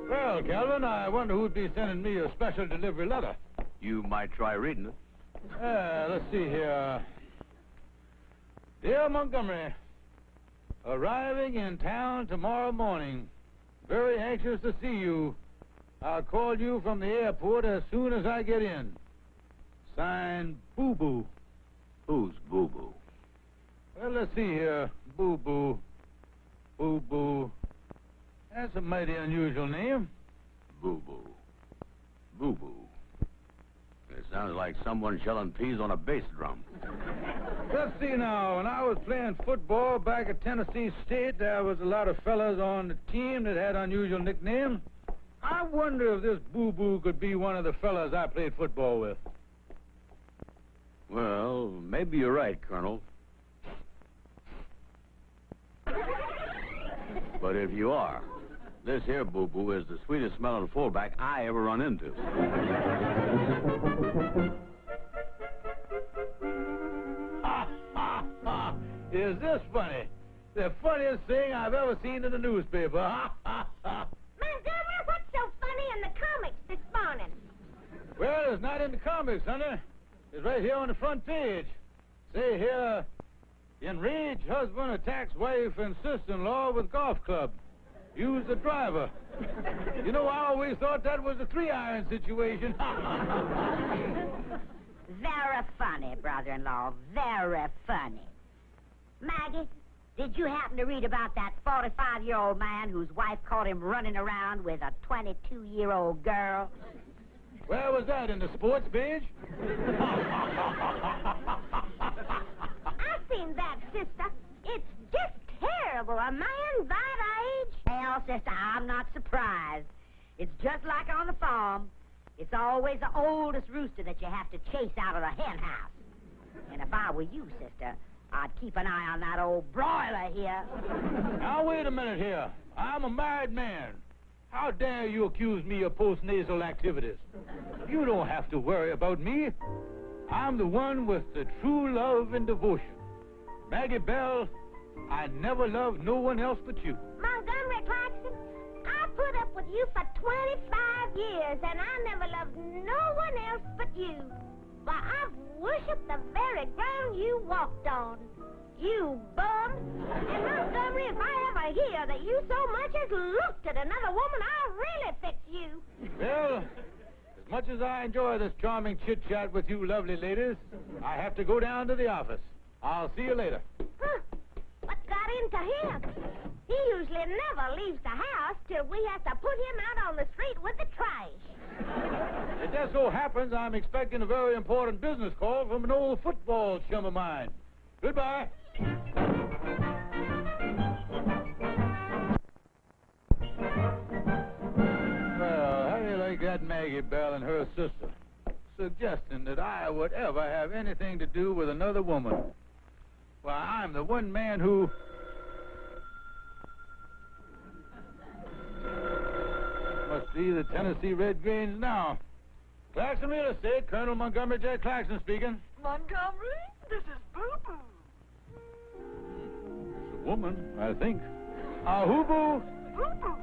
Well, Calvin, I wonder who'd be sending me a special delivery letter. You might try reading it. Let's see here. Dear Montgomery, arriving in town tomorrow morning. Very anxious to see you. I'll call you from the airport as soon as I get in. Signed, Boo Boo. Who's Boo Boo? Well, let's see here. Boo Boo. Boo Boo. That's a mighty unusual name. Boo Boo. Boo Boo. It sounds like someone shelling peas on a bass drum. Let's see now. When I was playing football back at Tennessee State, there was a lot of fellas on the team that had unusual nicknames. I wonder if this Boo Boo could be one of the fellas I played football with. Well, maybe you're right, Colonel. But if you are, this here Boo Boo is the sweetest smelling fullback I ever run into. Is this funny? The funniest thing I've ever seen in the newspaper. Montgomery, what's so funny in the comics this morning? Well, it's not in the comics, honey. It's right here on the front page. Say here, enraged husband attacks wife and sister-in-law with golf club. Use the driver. You know, I always thought that was a 3-iron situation. Very funny, brother-in-law. Very funny. Maggie, did you happen to read about that 45-year-old man whose wife caught him running around with a 22-year-old girl? Where was that, in the sports page? I've seen that, sister. It's just terrible. A man that age? Well, sister, I'm not surprised. It's just like on the farm. It's always the oldest rooster that you have to chase out of the hen house. And if I were you, sister, I'd keep an eye on that old broiler here. Now, wait a minute here. I'm a married man. How dare you accuse me of postnasal activities? You don't have to worry about me. I'm the one with the true love and devotion. Maggie Bell, I never loved no one else but you. Montgomery Klaxon, I put up with you for 25 years, and I never loved no one else but you. Why, I've worshipped the very ground you walked on. You bum. And Montgomery, if I ever hear that you so much as looked at another woman, I'll really fix you. Well, as much as I enjoy this charming chit-chat with you lovely ladies, I have to go down to the office. I'll see you later. Huh. What got into him? He usually never leaves the house till we have to put him out on the street with the trash. It just so happens I'm expecting a very important business call from an old football chum of mine. Goodbye. Well, how do you like that Maggie Bell and her sister suggesting that I would ever have anything to do with another woman? Why, I'm the one man who... Must be the Tennessee Red Grange now. Klaxon Real Estate, Colonel Montgomery J. Klaxon speaking. Montgomery, this is Boo-Boo. It's a woman, I think. Who-boo? Boo-Boo.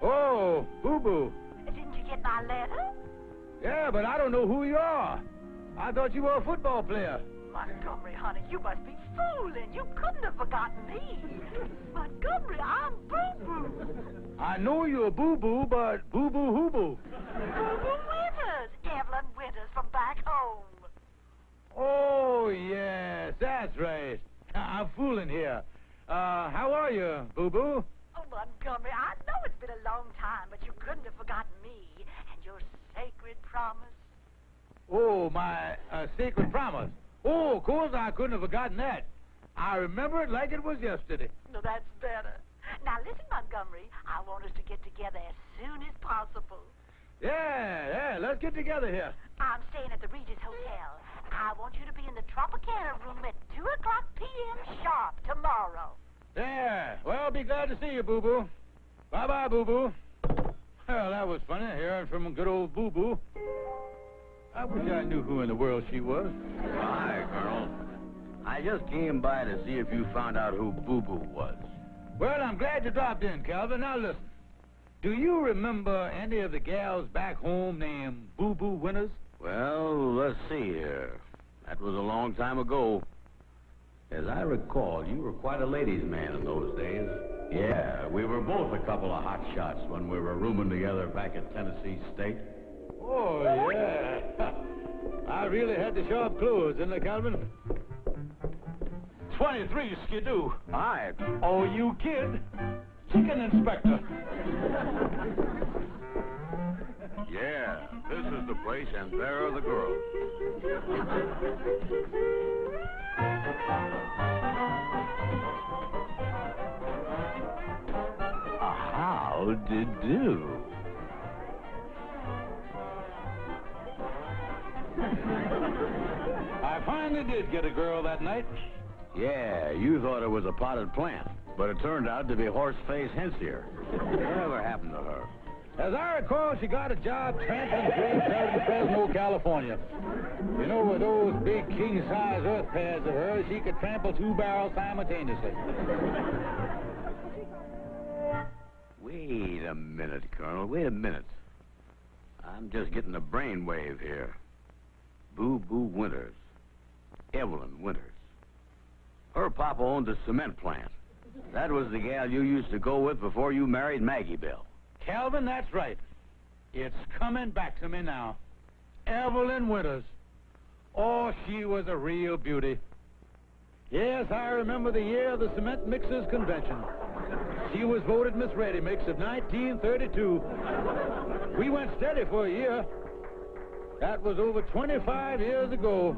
Oh, Oh, Boo-Boo. Didn't you get my letter? Yeah, but I don't know who you are. I thought you were a football player. Montgomery, honey, you must be fooling. You couldn't have forgotten me. Montgomery, I'm Boo-Boo. I know you're Boo-Boo, but Boo-Boo-Hoo-Boo. Boo-Boo Winters. Evelyn Winters from back home. Oh, yes, that's right. I'm fooling here. How are you, Boo-Boo? Oh, Montgomery, I know it's been a long time, but you couldn't have forgotten me and your sacred promise. Oh, my sacred promise. Oh, of course I couldn't have forgotten that. I remember it like it was yesterday. No, that's better. Now, listen, Montgomery, I want us to get together as soon as possible. Yeah, let's get together here. I'm staying at the Regis Hotel. I want you to be in the Tropicana room at 2 o'clock p.m. sharp tomorrow. Yeah, well, I'll be glad to see you, Boo-Boo. Bye-bye, Boo-Boo. Well, that was funny, hearing from good old Boo-Boo. I wish I knew who in the world she was. Hi, Colonel. I just came by to see if you found out who Boo-Boo was. Well, I'm glad you dropped in, Calvin. Now, listen. Do you remember any of the gals back home named Boo-Boo Winters? Well, let's see here. That was a long time ago. As I recall, you were quite a ladies' man in those days. Yeah, we were both a couple of hot shots when we were rooming together back at Tennessee State. Oh, yeah. I really had the sharp clothes, didn't I, Calvin? 23, Skidoo. Hi. Oh, you kid. Chicken inspector. Yeah, this is the place, and there are the girls. How did do? I finally did get a girl that night. Yeah, you thought it was a potted plant, but it turned out to be horse-face Hensier. Whatever happened to her? As I recall, she got a job trampling freight out in Fresno, California. You know, with those big king-size earth pads of hers, she could trample 2 barrels simultaneously. Wait a minute, Colonel. Wait a minute. I'm just getting a brainwave here. Boo-Boo Winters. Evelyn Winters. Her papa owned a cement plant. That was the gal you used to go with before you married Maggie Bell. Calvin, that's right. It's coming back to me now. Evelyn Winters. Oh, she was a real beauty. Yes, I remember the year of the Cement Mixers Convention. She was voted Miss Ready Mix of 1932. We went steady for a year. That was over 25 years ago.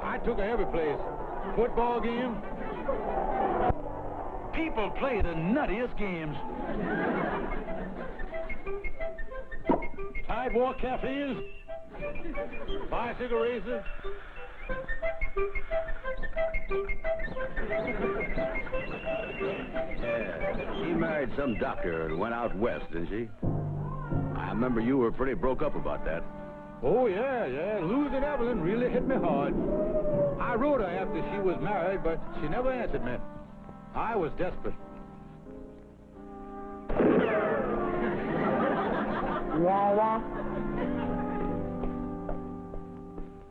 I took her every place. Football game. People play the nuttiest games. Sidewalk cafes. Bicycle races. Yeah, she married some doctor and went out west, didn't she? I remember you were pretty broke up about that. Oh, yeah. Losing Evelyn really hit me hard. I wrote her after she was married, but she never answered me. I was desperate.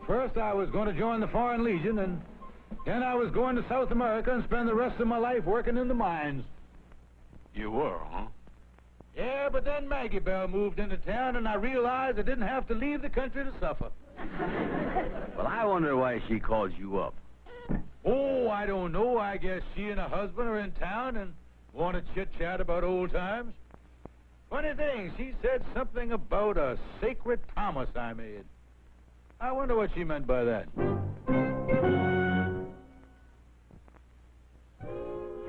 First, I was going to join the Foreign Legion, and then I was going to South America and spend the rest of my life working in the mines. You were, huh? Yeah, but then Maggie Bell moved into town, and I realized I didn't have to leave the country to suffer. Well, I wonder why she called you up. Oh, I don't know. I guess she and her husband are in town and want to chit-chat about old times. Funny thing, she said something about a sacred promise I made. I wonder what she meant by that.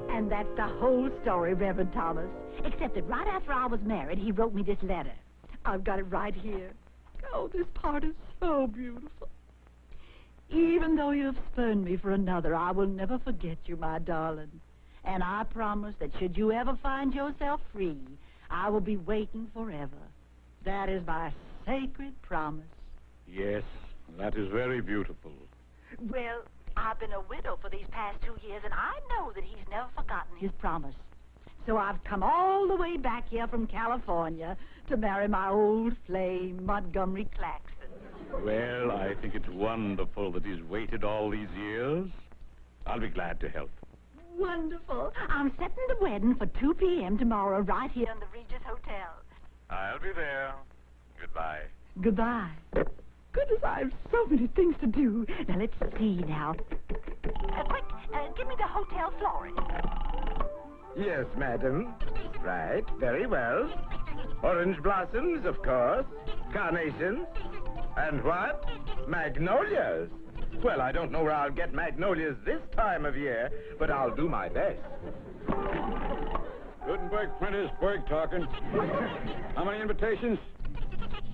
And that's the whole story, Reverend Thomas. Except that right after I was married, he wrote me this letter. I've got it right here. Oh, this part is so beautiful. Even though you have spurned me for another, I will never forget you, my darling. And I promise that should you ever find yourself free, I will be waiting forever. That is my sacred promise. Yes, that is very beautiful. Well, I've been a widow for these past 2 years, and I know that he's never forgotten his promise. So I've come all the way back here from California to marry my old flame, Montgomery Klaxon. Well, I think it's wonderful that he's waited all these years. I'll be glad to help. Wonderful. I'm setting the wedding for 2 p.m. tomorrow right here in the Regis Hotel. I'll be there. Goodbye. Goodbye. Goodness, I have so many things to do. Now, let's see now. Quick, give me the hotel florist. Yes, madam. Right, very well. Orange blossoms, of course. Carnations. And what? Magnolias. Well, I don't know where I'll get magnolias this time of year, but I'll do my best. Gutenberg printers, Berg talking. How many invitations?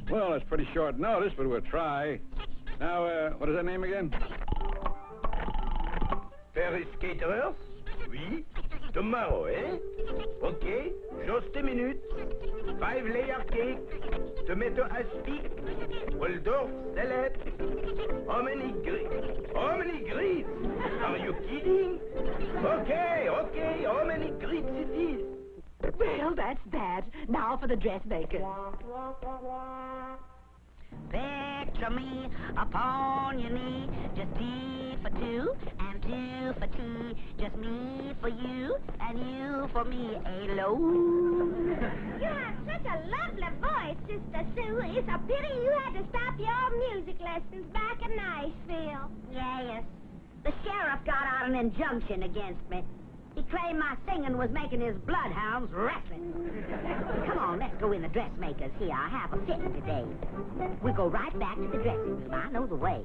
Well, that's pretty short notice, but we'll try. Now, what is that name again? Paris caterers? Oui. Tomorrow, eh? Okay, just a minute. 5-layer cake, tomato aspic, Waldorf salad. How many greens? Are you kidding? Okay, how many greens it is? Well, that's that. Now for the dressmaker. Picture me upon your knee, just tea for two, and two for tea, just me for you, and you for me alone. You have such a lovely voice, Sister Sue. It's a pity you had to stop your music lessons back in Nashville. Yes, the sheriff got out an injunction against me. He claimed my singing was making his bloodhounds restless. Come on, let's go in the dressmaker's here. I have a fitting today. We go right back to the dressing room. I know the way.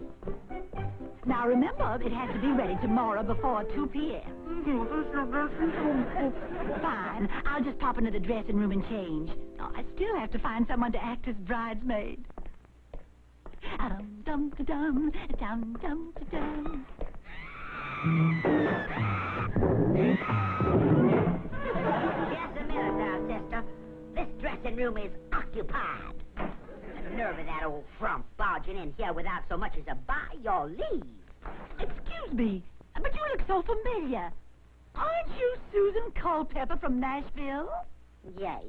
Now, remember, it has to be ready tomorrow before 2 p.m. Fine. I'll just pop into the dressing room and change. Oh, I still have to find someone to act as bridesmaid. Dum-dum-da-dum, dum-dum-da-dum. Just a minute now, sister. This dressing room is occupied. The nerve of that old frump barging in here without so much as a by your leave. Excuse me, but you look so familiar. Aren't you Susan Culpepper from Nashville? Yes.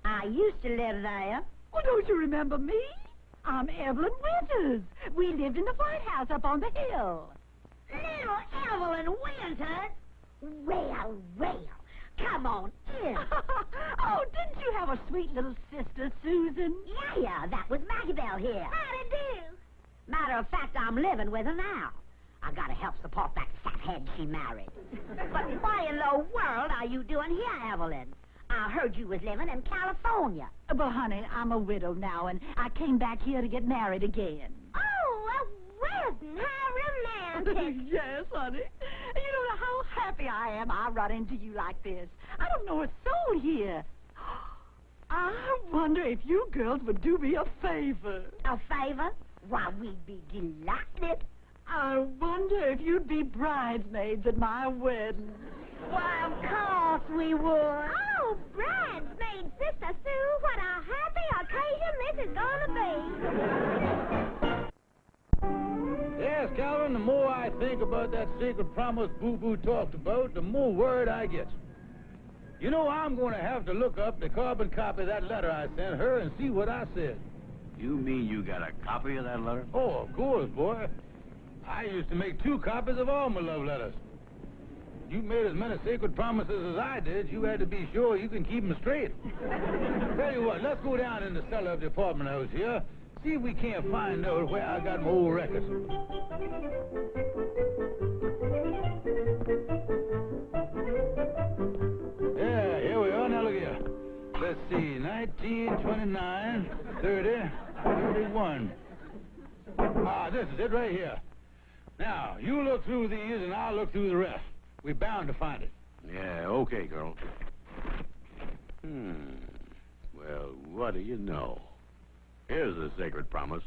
I used to live there. Well, don't you remember me? I'm Evelyn Winters. We lived in the White House up on the hill. Little Evelyn Winters? Well, come on in. Oh, didn't you have a sweet little sister, Susan? Yeah, that was Machiavel here. How'd it do? Matter of fact, I'm living with her now. I gotta help support that fathead she married. But why in the world are you doing here, Evelyn? I heard you was living in California. Well, honey, I'm a widow now, and I came back here to get married again. Oh, a wedding. How romantic. Yes, honey. You don't know how happy I am I run into you like this. I don't know a soul here. I wonder if you girls would do me a favor. A favor? Why, we'd be delighted. I wonder if you'd be bridesmaids at my wedding. Why, of course we would. Oh, bridesmaid, Sister Sue, what a happy occasion this is gonna be. Yes, Calvin, the more I think about that sacred promise Boo-Boo talked about, the more worried I get. You know, I'm going to have to look up the carbon copy of that letter I sent her and see what I said. You mean you got a copy of that letter? Oh, of course, boy. I used to make 2 copies of all my love letters. You made as many sacred promises as I did, you had to be sure you can keep them straight. Tell you what, let's go down in the cellar of the apartment house here, see if we can't find out where I got my old records. Yeah, here we are. Now look here. Let's see, 19, 29, 30, 31. Ah, this is it right here. Now, you look through these and I'll look through the rest. We're bound to find it. Yeah, okay, girl. Well, what do you know? Here's the sacred promise.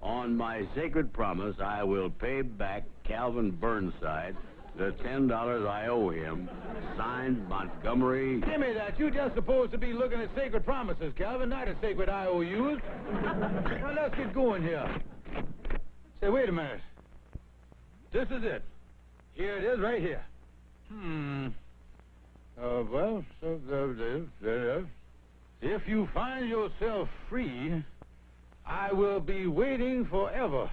On my sacred promise, I will pay back Calvin Burnside the $10 I owe him. Signed, Montgomery. Give me that. You're just supposed to be looking at sacred promises, Calvin, not at sacred IOUs. Now, let's get going here. Say, wait a minute. This is it. Here it is right here. If you find yourself free, I will be waiting forever.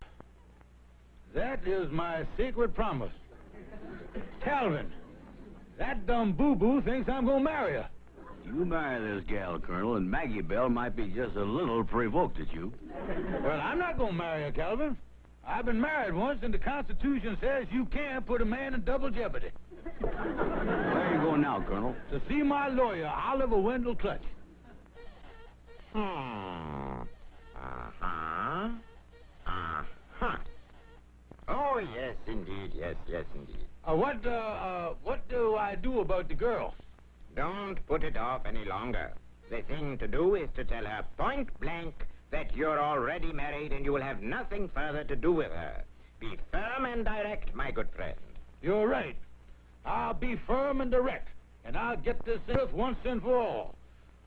That is my sacred promise. Calvin, that dumb boo-boo thinks I'm gonna marry her. You marry this gal, Colonel, and Maggie Bell might be just a little provoked at you. Well, I'm not gonna marry her, Calvin. I've been married once, and the Constitution says you can't put a man in double jeopardy. Where are you going now, Colonel? To see my lawyer, Oliver Wendell Clutch. Oh, yes, indeed, yes, indeed. What do I do about the girl? Don't put it off any longer. The thing to do is to tell her point blank that you're already married and you will have nothing further to do with her. Be firm and direct, my good friend. You're right. I'll be firm and direct, and I'll get this earth once and for all.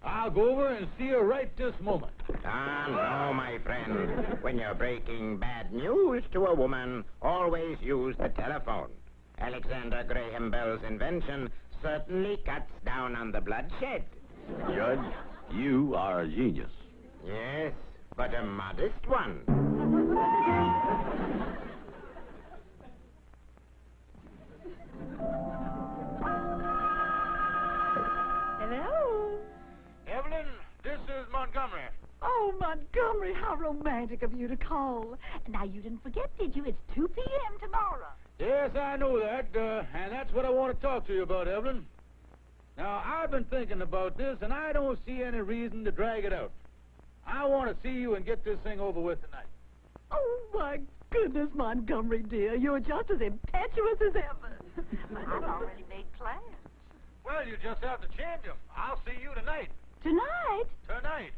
I'll go over and see her right this moment. No, my friend. When you're breaking bad news to a woman, always use the telephone. Alexander Graham Bell's invention certainly cuts down on the bloodshed. Judge, you are a genius. Yes, but a modest one. Hello? Evelyn, this is Montgomery. Oh, Montgomery, how romantic of you to call. Now, you didn't forget, did you? It's 2 p.m. tomorrow. Yes, I know that, and that's what I want to talk to you about, Evelyn. Now, I've been thinking about this, and I don't see any reason to drag it out. I want to see you and get this thing over with tonight. Oh, my goodness, Montgomery, dear. You're just as impetuous as ever. But I've already made plans. Well, you just have to change them. I'll see you tonight. Tonight? Tonight.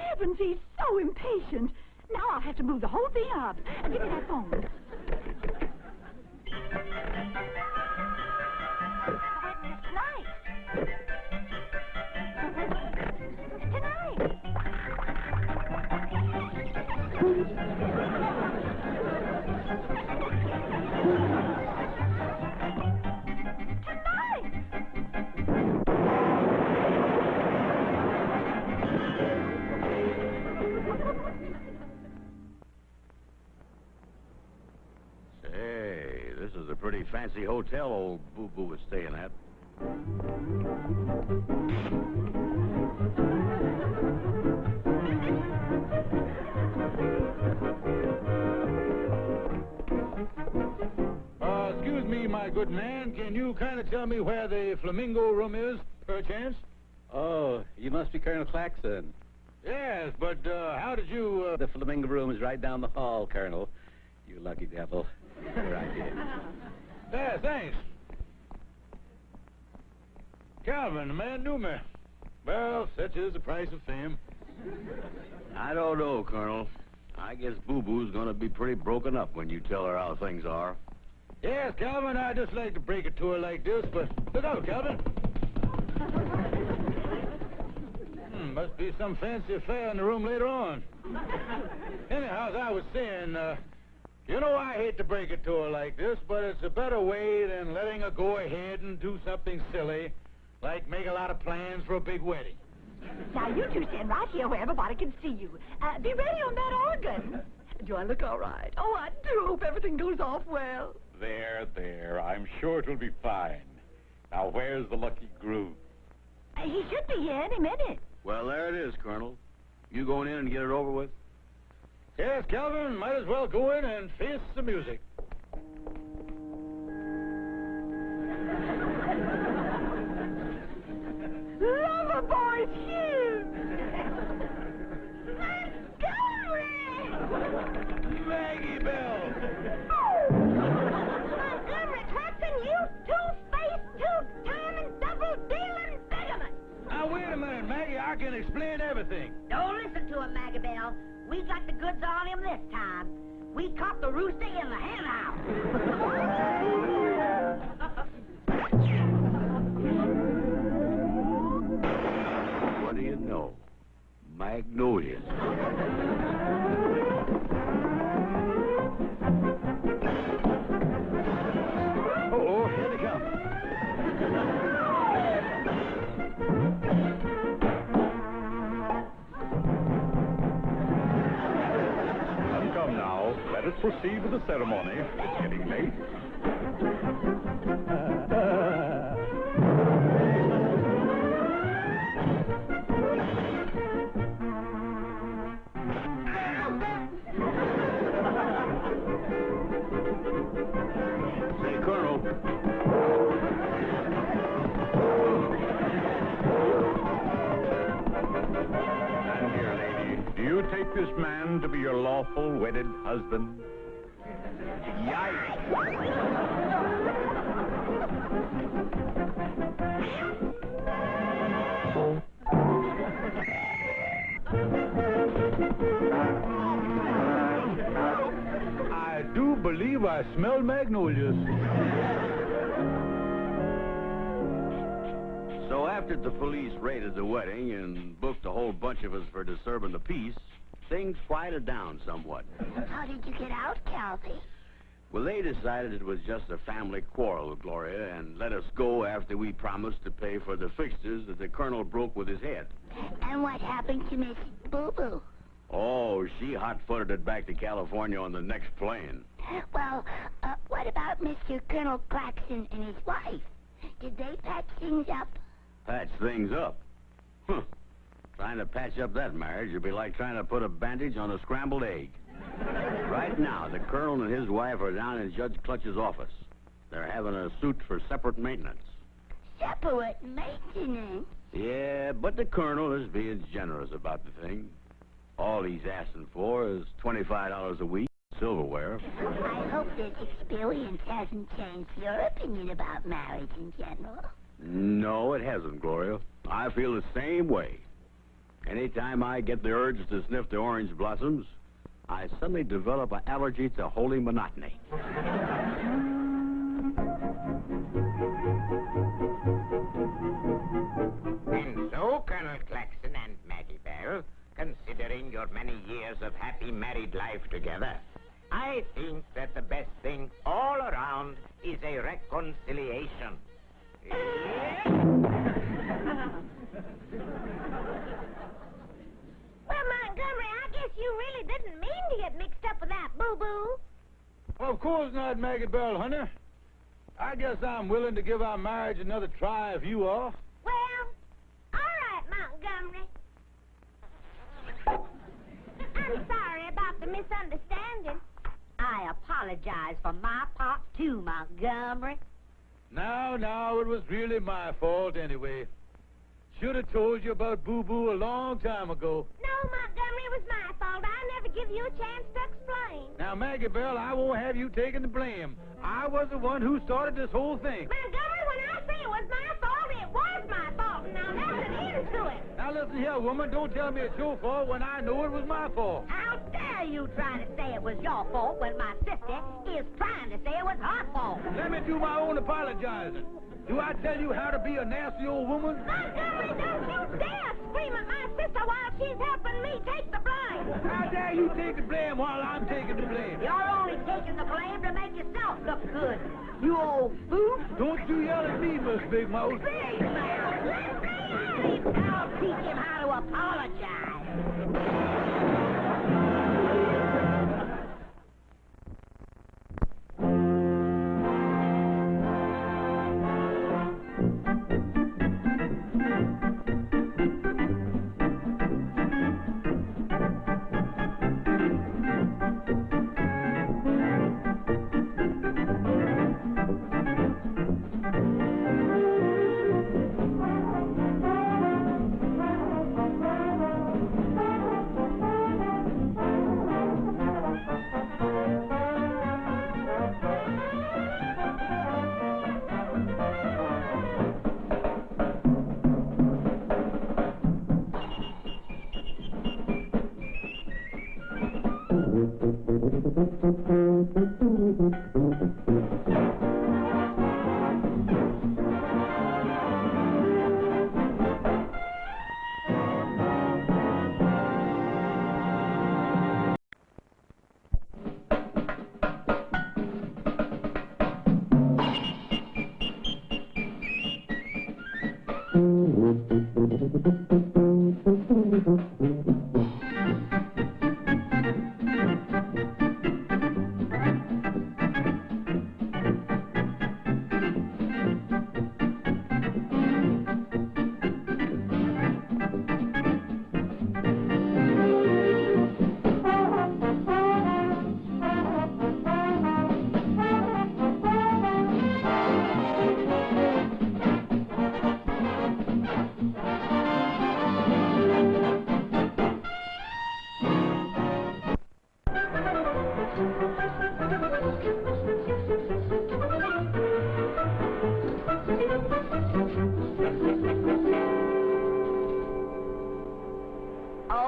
Heavens, he's so impatient. Now I'll have to move the whole thing up. Give me that phone. Tonight. Say, this is a pretty fancy hotel old boo-boo was staying at. Excuse me, my good man. Can you kind of tell me where the flamingo room is, perchance? Oh, you must be Colonel Klaxon. Yes, but how did you... The flamingo room is right down the hall, Colonel. You lucky devil. Right here. Yeah, thanks. Calvin, the man knew me. Well, such is the price of fame. I don't know, Colonel. I guess Boo-Boo's gonna be pretty broken up when you tell her how things are. Yes, Calvin, I just like to break it to her like this, but look out, Calvin. Must be some fancy affair in the room later on. Anyhow, as I was saying, you know, I hate to break it to her like this, but it's a better way than letting her go ahead and do something silly, like make a lot of plans for a big wedding. Now, you two stand right here where everybody can see you. Be ready on that organ. Do I look all right? Oh, I do hope everything goes off well. There. I'm sure it'll be fine. Now, where's the lucky groove? He should be here any minute. Well, there it is, Colonel. You going in and get it over with? Yes, Calvin, might as well go in and face the music. Lover boy's here! Maggie Bell! Montgomery Klaxon, you two-faced, two-timing, double-dealing bigamist! Now, wait a minute, Maggie. I can explain everything. Don't listen to him, Maggie Bell. We got the goods on him this time. We caught the rooster in the hen house. What do you know? Magnolias. Uh-oh, here they come. proceed with the ceremony. It's getting late. Say, Colonel. And dear lady, do you take this man to be your lawful wedded husband? I do believe I smell magnolias. So after the police raided the wedding and booked a whole bunch of us for disturbing the peace, things quieted down somewhat. How did you get out, Calvin? Well, they decided it was just a family quarrel, Gloria, and let us go after we promised to pay for the fixtures that the colonel broke with his head. And what happened to Miss Boo-Boo? Oh, she hot-footed it back to California on the next plane. Well, what about Mr. Colonel Klaxon and his wife? Did they patch things up? Patch things up? Huh. Trying to patch up that marriage would be like trying to put a bandage on a scrambled egg. Right now, the colonel and his wife are down in Judge Clutch's office. They're having a suit for separate maintenance. Separate maintenance? Yeah, but the colonel is being generous about the thing. All he's asking for is $25 a week, silverware. I hope this experience hasn't changed your opinion about marriage in general. No, it hasn't, Gloria. I feel the same way. Anytime I get the urge to sniff the orange blossoms, I suddenly develop an allergy to holy monotony. And so, Colonel Klaxon and Maggie Bell, considering your many years of happy married life together, I think that the best thing all around is a reconciliation. Well, Montgomery, I guess you really didn't mean to get mixed up with that boo-boo. Of course not, Maggie Bell, honey. I guess I'm willing to give our marriage another try if you are. Well, all right, Montgomery. I'm sorry about the misunderstanding. I apologize for my part, too, Montgomery. Now, it was really my fault anyway. Should have told you about Boo-Boo a long time ago. No, Montgomery, it was my fault. I never give you a chance to explain. Now, Maggie Bell, I won't have you taking the blame. I was the one who started this whole thing. Montgomery, when I say it was my fault, it was my fault. Now, there's an end to it. Now, listen here, woman. Don't tell me it's your fault when I know it was my fault. How dare you try to say it was your fault when my sister is trying to say it was her fault? Let me do my own apologizing. Do I tell you how to be a nasty old woman? Montgomery, don't you dare scream at my sister while she's helping me take the blame. How dare you take the blame while I'm taking the blame? You're only taking the blame to make yourself look good. You old fool. Don't you yell at me, Miss Big Mouth. Big Mouth, let me at him. I'll teach him how to apologize.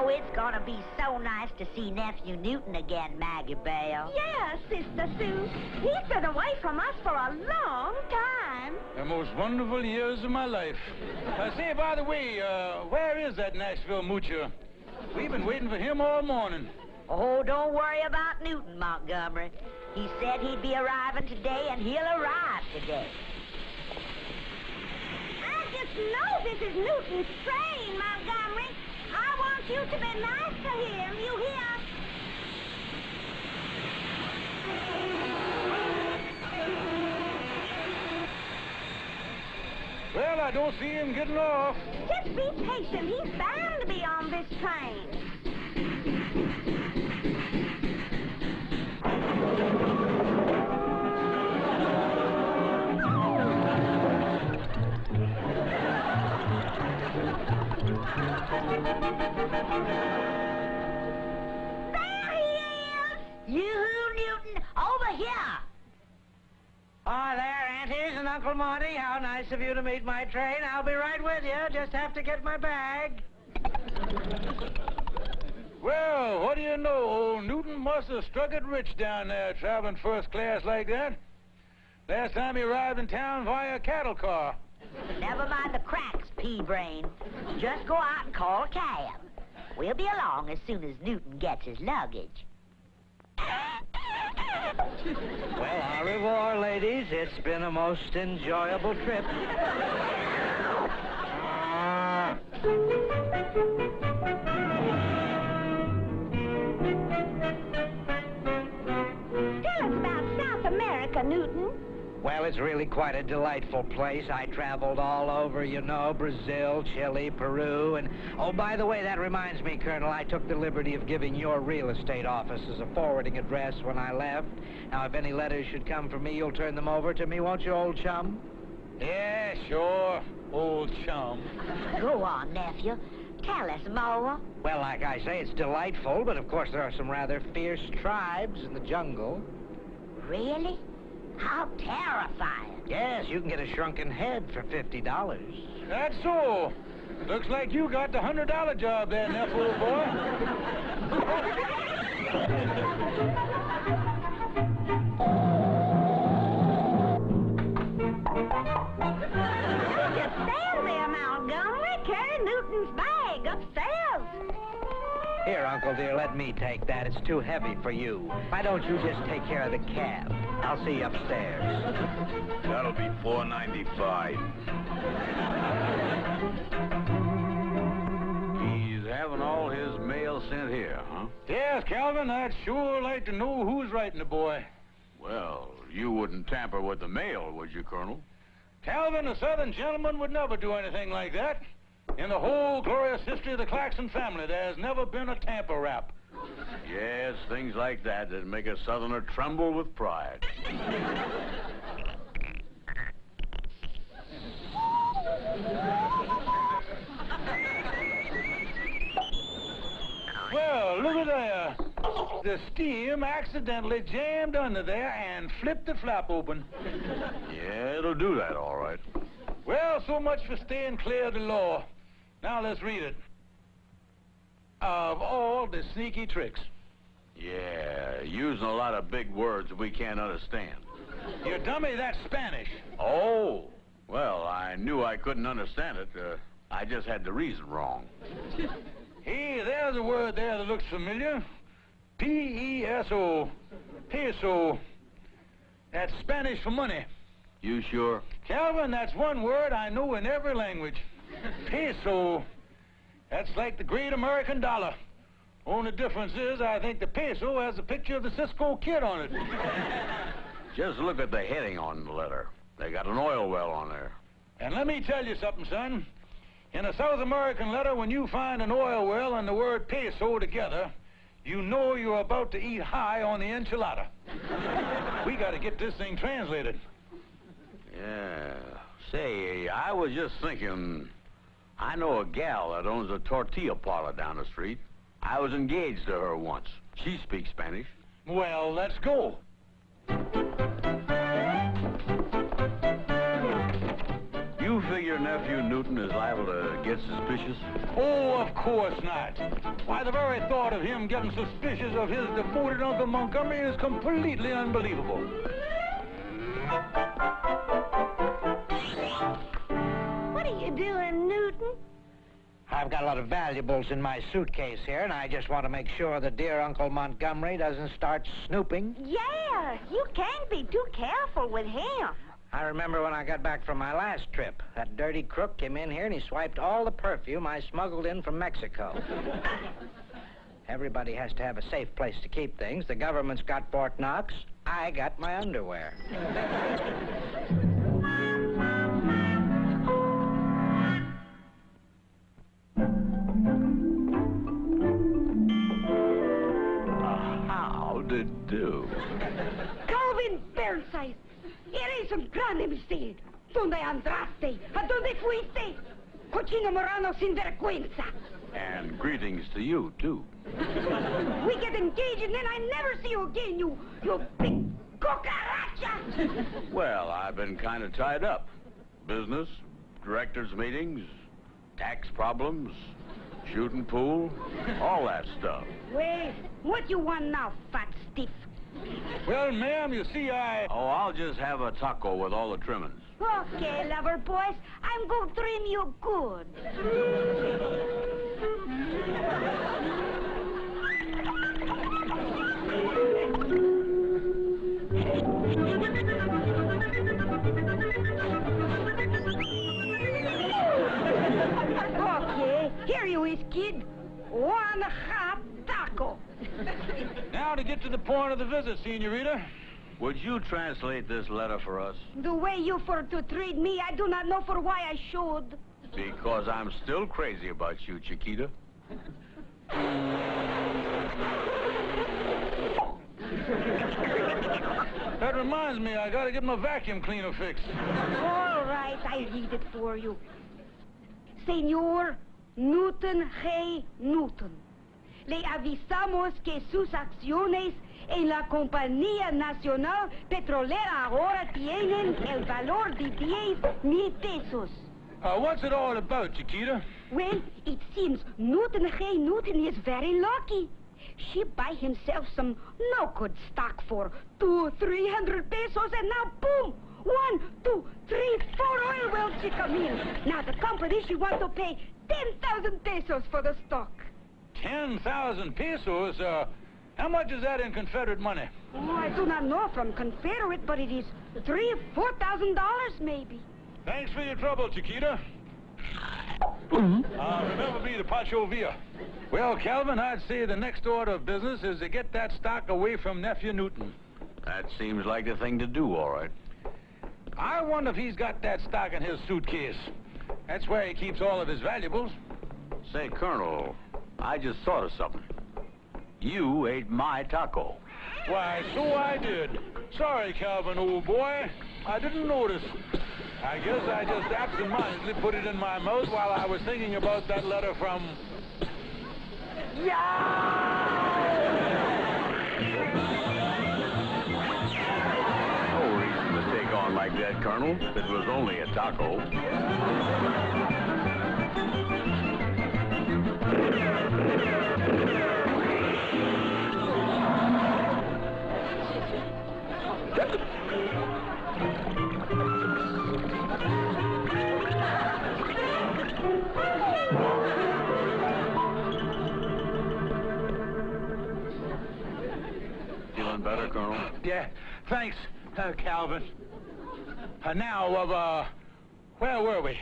Oh, it's gonna be so nice to see Nephew Newton again, Maggie Belle. Yes, Sister Sue. He's been away from us for a long time. The most wonderful years of my life. Say, by the way, where is that Nashville moocher? We've been waiting for him all morning. Oh, don't worry about Newton, Montgomery. He said he'd be arriving today, and he'll arrive today. I just know this is Newton's train, Montgomery. I want you to be nice to him, you hear? Well, I don't see him getting off. Just be patient. He's bound to be on this train. There he is! Yoo-hoo, Newton, over here! Ah, there, Aunties and Uncle Monty. How nice of you to meet my train. I'll be right with you. Just have to get my bag. Well, what do you know? Old Newton must have struck it rich down there, traveling first class like that. Last time he arrived in town via a cattle car. Never mind the cracks, pea-brain. Just go out and call a cab. We'll be along as soon as Newton gets his luggage. Well, au revoir, ladies. It's been a most enjoyable trip. Tell us about South America, Newton. Well, it's really quite a delightful place. I traveled all over, you know, Brazil, Chile, Peru, and... Oh, by the way, that reminds me, Colonel, I took the liberty of giving your real estate office as a forwarding address when I left. Now, if any letters should come from me, you'll turn them over to me, won't you, old chum? Yeah, sure, old chum. Go on, nephew. Tell us more. Well, like I say, it's delightful, but of course there are some rather fierce tribes in the jungle. Really? How terrifying. Yes, you can get a shrunken head for $50. That's so. Looks like you got the $100 job there, Nephew, old boy. Just stand there, Montgomery. Carry Newton's bag upstairs. Here, Uncle dear, let me take that. It's too heavy for you. Why don't you just take care of the cab? I'll see you upstairs. That'll be $4.95. He's having all his mail sent here, huh? Yes, Calvin, I'd sure like to know who's writing the boy. Well, you wouldn't tamper with the mail, would you, Colonel? Calvin, a Southern gentleman would never do anything like that. In the whole glorious history of the Klaxon family, there's never been a tamper rap. Yes, things like that make a Southerner tremble with pride. Well, look at there. The steam accidentally jammed under there and flipped the flap open. Yeah, it'll do that, all right. Well, so much for staying clear of the law. Now let's read it. Of all the sneaky tricks. Yeah, using a lot of big words we can't understand. You dummy, that's Spanish. Oh, well, I knew I couldn't understand it. I just had the reason wrong. Hey, there's a word there that looks familiar. P-E-S-O. Peso. That's Spanish for money. You sure? Calvin, that's one word I know in every language. Peso. That's like the great American dollar. Only difference is I think the peso has a picture of the Cisco Kid on it. Just look at the heading on the letter. They got an oil well on there. And let me tell you something, son. In a South American letter, when you find an oil well and the word peso together, you know you're about to eat high on the enchilada. We got to get this thing translated. Yeah. Say, I was just thinking, I know a gal that owns a tortilla parlor down the street. I was engaged to her once. She speaks Spanish. Well, let's go. You figure Nephew Newton is liable to get suspicious? Oh, of course not. Why, the very thought of him getting suspicious of his devoted Uncle Montgomery is completely unbelievable. What are you doing, Newton? I've got a lot of valuables in my suitcase here, and I just want to make sure that dear Uncle Montgomery doesn't start snooping. Yeah, you can't be too careful with him. I remember when I got back from my last trip. That dirty crook came in here and he swiped all the perfume I smuggled in from Mexico. Everybody has to have a safe place to keep things. The government's got Fort Knox. I got my underwear. How did do? Calvin Burnside, eres un gran MC. ¿Dónde andaste? ¿A dónde fuiste? Cochino morano sin vergüenza. And greetings to you, too. We get engaged and then I never see you again, you big cucaracha. Well, I've been kind of tied up. Business, directors' meetings, tax problems, shooting pool, all that stuff. Well, what you want now, fat stiff? Well, ma'am, you see, Oh, I'll just have a taco with all the trimmings. Okay, lover boys, I'm going to trim you good. Okay, here you is, kid. One hot taco. Now to get to the point of the visit, senorita. Would you translate this letter for us? The way you for to treat me, I do not know for why I should. Because I'm still crazy about you, Chiquita. That reminds me, I gotta get my vacuum cleaner fixed. All right, I read it for you. Señor Newton J. Newton, le avisamos que sus acciones en la Compañía Nacional Petrolera ahora tienen el valor de 10,000 pesos. What's it all about, Chiquita? Well, it seems Newton J. Newton is very lucky. She buy himself some no-good stock for 200-300 pesos, and now, boom! 1, 2, 3, 4 oil wells she come in. Now, the company, she want to pay 10,000 pesos for the stock. 10,000 pesos? How much is that in Confederate money? Oh, I do not know from Confederate, but it is $3,000-4,000 maybe. Thanks for your trouble, Chiquita. Remember me to Pacho Villa. Well, Calvin, I'd say the next order of business is to get that stock away from Nephew Newton. That seems like the thing to do, all right. I wonder if he's got that stock in his suitcase. That's where he keeps all of his valuables. Say, Colonel, I just thought of something. You ate my taco. Why, so I did. Sorry, Calvin, old boy. I didn't notice. I guess I just absentmindedly put it in my mouth while I was thinking about that letter from... No reason to take on like that, Colonel. It was only a taco. Feeling better, Colonel? Yeah, thanks, Calvin. Now, where were we?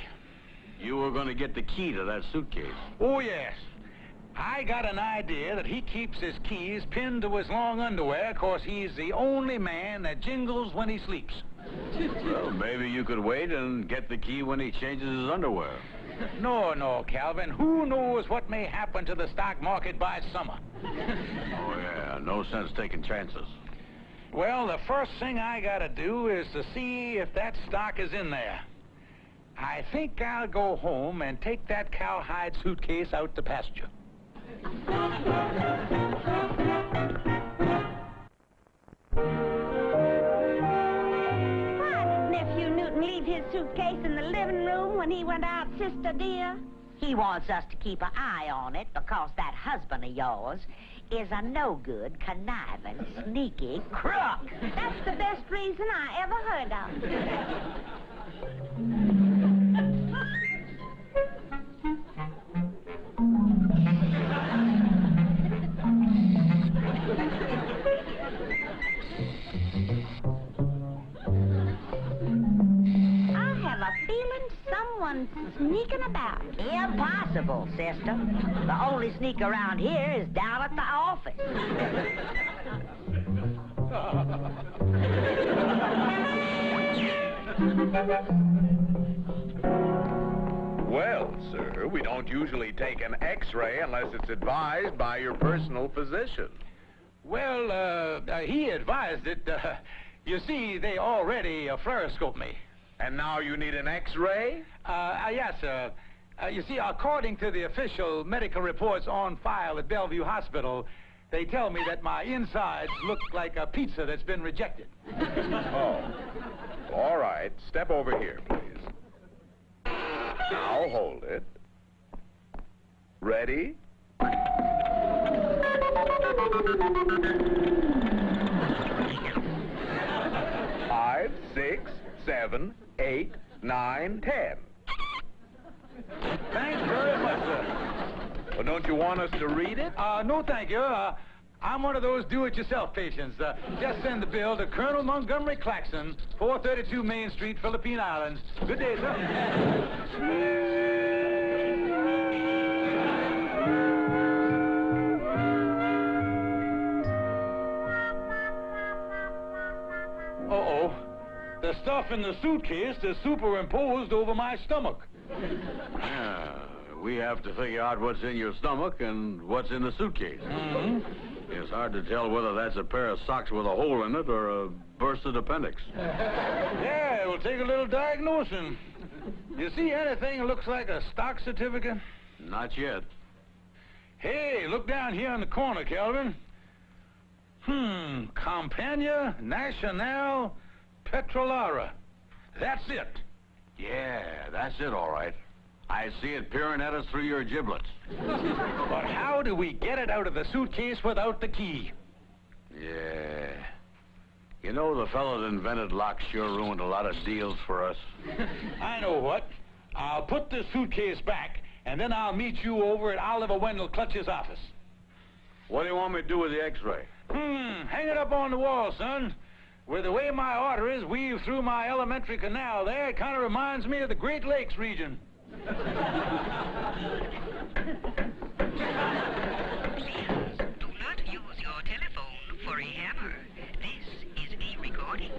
You were going to get the key to that suitcase. Oh, yes. I got an idea that he keeps his keys pinned to his long underwear because he's the only man that jingles when he sleeps. Well, maybe you could wait and get the key when he changes his underwear. No, Calvin. Who knows what may happen to the stock market by summer? Oh, yeah. No sense taking chances. Well, the first thing I gotta do is to see if that stock is in there. I think I'll go home and take that cowhide suitcase out to pasture. Why did Nephew Newton leave his suitcase in the living room when when he went out, sister dear? He wants us to keep an eye on it because that husband of yours is a no-good, conniving, sneaky crook. That's the best reason I ever heard of. Someone's sneaking about. Impossible, sister. The only sneak around here is down at the office. Well, sir, we don't usually take an X-ray unless it's advised by your personal physician. Well, he advised it. You see, they already fluoroscoped me. And now you need an X-ray? Yes, sir. You see, according to the official medical reports on file at Bellevue Hospital, they tell me that my insides look like a pizza that's been rejected. Oh. All right. Step over here, please. Now hold it. Ready? 5, 6, 7, 8, 9, 10. Thanks very much, sir. Well, don't you want us to read it? No, thank you. I'm one of those do-it-yourself patients. Just send the bill to Colonel Montgomery Klaxon, 432 Main Street, Philippine Islands. Good day, sir. Uh-oh. The stuff in the suitcase is superimposed over my stomach. Yeah, we have to figure out what's in your stomach and what's in the suitcase. Mm-hmm. It's hard to tell whether that's a pair of socks with a hole in it or a bursted appendix. Yeah, it will take a little diagnosing. You see anything that looks like a stock certificate? Not yet. Hey, look down here in the corner, Calvin. Campania Nacional Petrolera. That's it. Yeah, that's it, all right. I see it peering at us through your giblets. But how do we get it out of the suitcase without the key? Yeah. You know, the fellow that invented locks sure ruined a lot of deals for us. I know what. I'll put the suitcase back, and then I'll meet you over at Oliver Wendell Clutch's office. What do you want me to do with the X-ray? Hang it up on the wall, son. With the way my arteries weave through my elementary canal there, it kind of reminds me of the Great Lakes region. Please do not use your telephone for a hammer. This is a recording.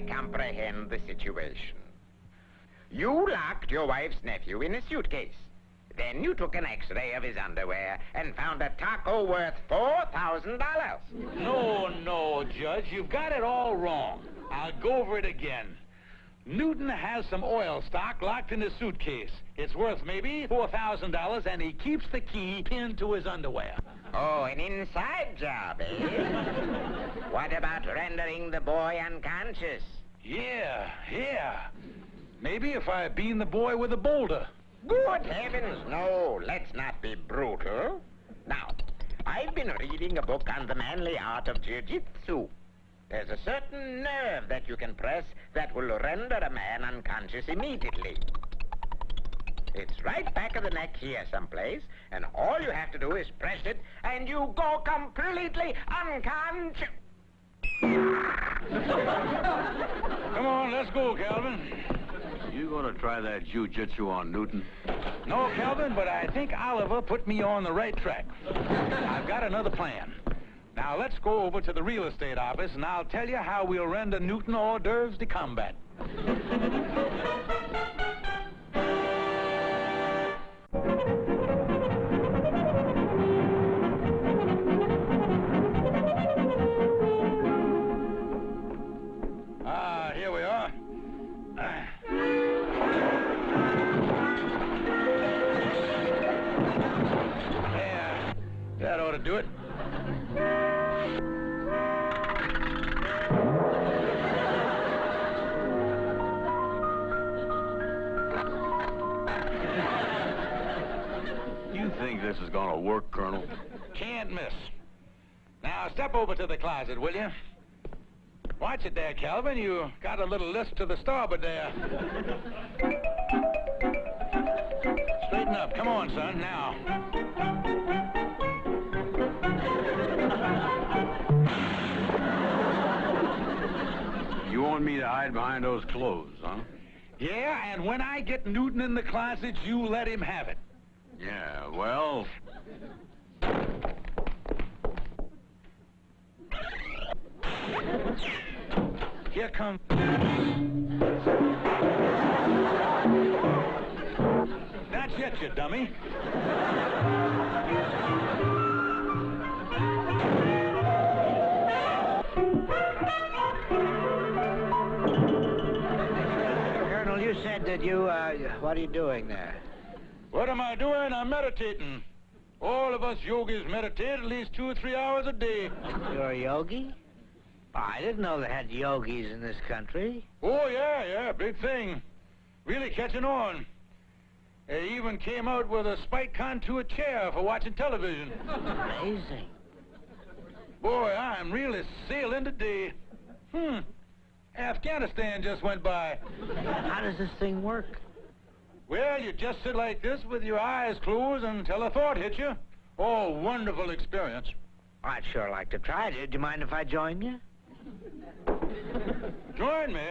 Comprehend the situation. You locked your wife's nephew in a suitcase. Then you took an X-ray of his underwear and found a taco worth $4,000. No, Judge. You've got it all wrong. I'll go over it again. Newton has some oil stock locked in his suitcase. It's worth maybe $4,000, and he keeps the key pinned to his underwear. Oh, an inside job, eh? What about rendering the boy unconscious? Yeah. Maybe if I bean the boy with a boulder. Good heavens, no. Let's not be brutal. Now, I've been reading a book on the manly art of jiu-jitsu. There's a certain nerve that you can press that will render a man unconscious immediately. It's right back of the neck here someplace, and all you have to do is press it, and you go completely unconscious. Come on, let's go, Calvin. You gonna try that jiu-jitsu on Newton? No, Calvin, but I think Oliver put me on the right track. I've got another plan. Now, let's go over to the real estate office, and I'll tell you how we'll render Newton hors d'oeuvres de combat. to do it. You think this is gonna work, Colonel? Can't miss. Now, step over to the closet, will you? Watch it there, Calvin. You got a little list to the starboard there. Straighten up. Come on, son, now. You want me to hide behind those clothes, huh? Yeah, and when I get Newton in the closet, you let him have it. Yeah, well... Here comes... Not yet, you dummy. Colonel, you said that you, what are you doing there? What am I doing? I'm meditating. All of us yogis meditate at least 2 or 3 hours a day. You're a yogi? I didn't know they had yogis in this country. Oh, yeah, big thing. Really catching on. They even came out with a spike contour chair for watching television. Amazing. Boy, I'm really sailing today. Afghanistan just went by. How does this thing work? Well, you just sit like this with your eyes closed until a thought hits you. Oh, wonderful experience. I'd sure like to try it. Do you mind if I join you? Join me?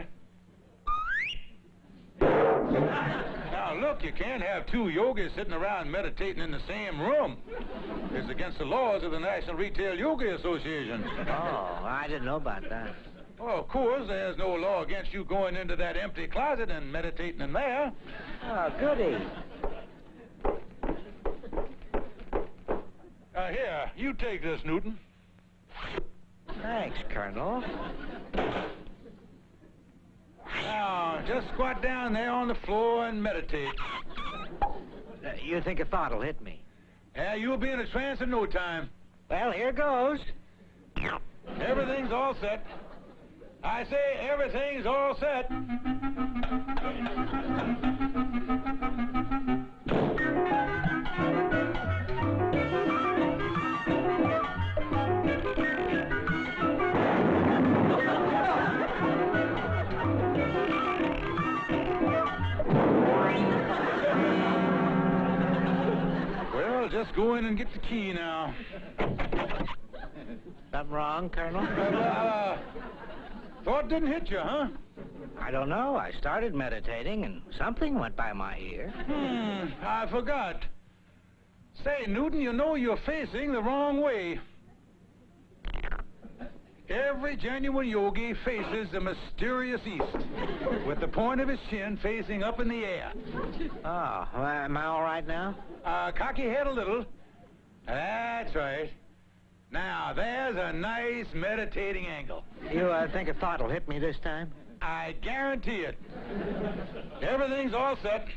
Now, look, you can't have 2 yogis sitting around meditating in the same room. It's against the laws of the National Retail Yoga Association. Oh, I didn't know about that. Well, of course, there's no law against you going into that empty closet and meditating in there. Oh, goody. Here, you take this, Newton. Thanks, Colonel. Now, just squat down there on the floor and meditate. You think a thought will hit me? Yeah, you'll be in a trance in no time. Well, here goes. Everything's all set. I say everything's all set. Well, just go in and get the key now. Something wrong, Colonel? Thought didn't hit you, huh? I don't know. I started meditating, and something went by my ear. I forgot. Say, Newton, you know you're facing the wrong way. Every genuine yogi faces the mysterious east, with the point of his chin facing up in the air. Oh, well, am I all right now? Cock your head a little. That's right. Now, there's a nice meditating angle. You think a thought will hit me this time? I guarantee it. Everything's all set.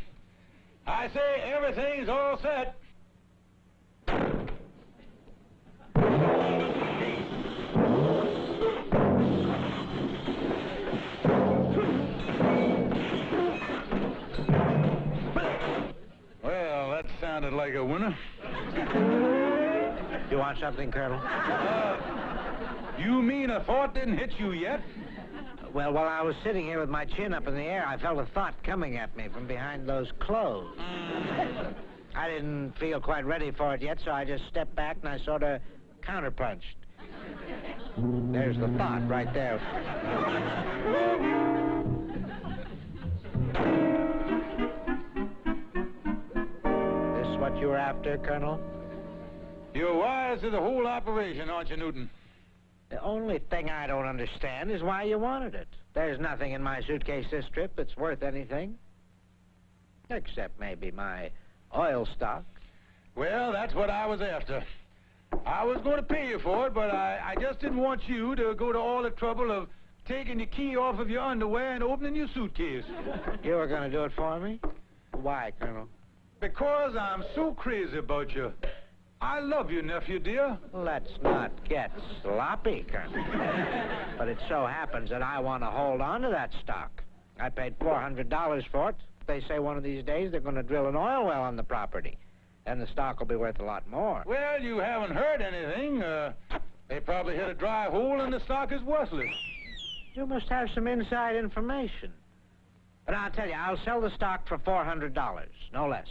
I say everything's all set. Well, that sounded like a winner. You want something, Colonel? You mean a thought didn't hit you yet? Well, while I was sitting here with my chin up in the air, I felt a thought coming at me from behind those clothes. I didn't feel quite ready for it yet, so I just stepped back and I sort of counterpunched. There's the thought right there. This what you were after, Colonel? You're wise to the whole operation, aren't you, Newton? The only thing I don't understand is why you wanted it. There's nothing in my suitcase this trip that's worth anything. Except maybe my oil stock. Well, that's what I was after. I was going to pay you for it, but I just didn't want you to go to all the trouble of taking the key off of your underwear and opening your suitcase. You were going to do it for me? Why, Colonel? Because I'm so crazy about you. I love you, nephew, dear. Let's not get sloppy, Colonel. But it so happens that I want to hold on to that stock. I paid $400 for it. They say one of these days they're going to drill an oil well on the property. Then the stock will be worth a lot more. Well, you haven't heard anything. They probably hit a dry hole and the stock is worthless. You must have some inside information. But I'll tell you, I'll sell the stock for $400, no less.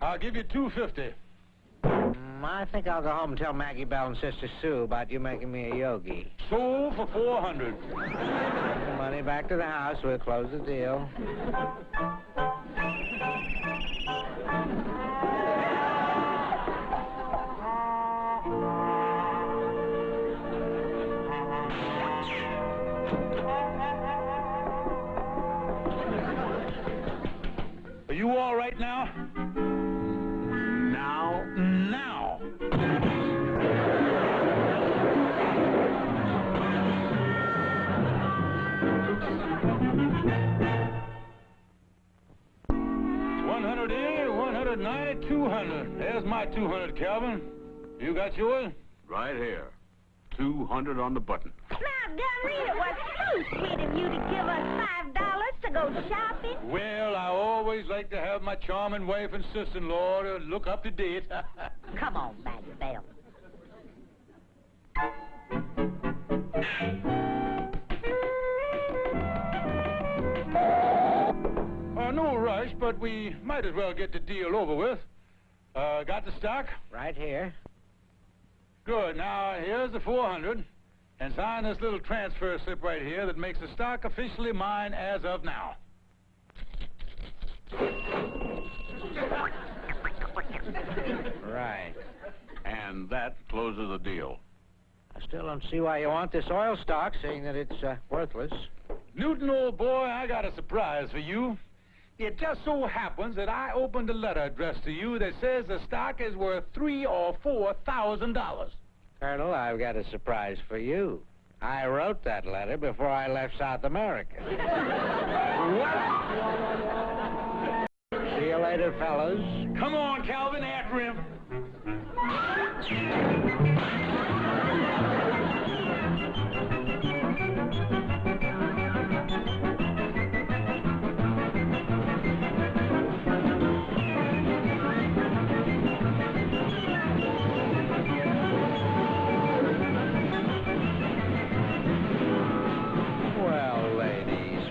I'll give you $250. I think I'll go home and tell Maggie Bell and Sister Sue about you making me a yogi. Sold for $400. Bring the money back to the house. We'll close the deal. Are you all right now? Now. $100 in, $190, $200. There's my $200, Calvin. You got yours? Right here. 200 on the button. Montgomery, it was so sweet of you to give us $5 to go shopping. Well, I always like to have my charming wife and sister-in-law to look up to date. Come on, Maggie Bell. No rush, but we might as well get the deal over with. Got the stock? Right here. Good. Now, here's the $400. And sign this little transfer slip right here that makes the stock officially mine as of now. Right. And that closes the deal. I still don't see why you want this oil stock, seeing that it's worthless. Newton, old boy, I got a surprise for you. It just so happens that I opened a letter addressed to you that says the stock is worth $3,000 or $4,000. Colonel, I've got a surprise for you. I wrote that letter before I left South America. What? See you later, fellas. Come on, Calvin, after him.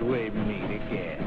We meet again.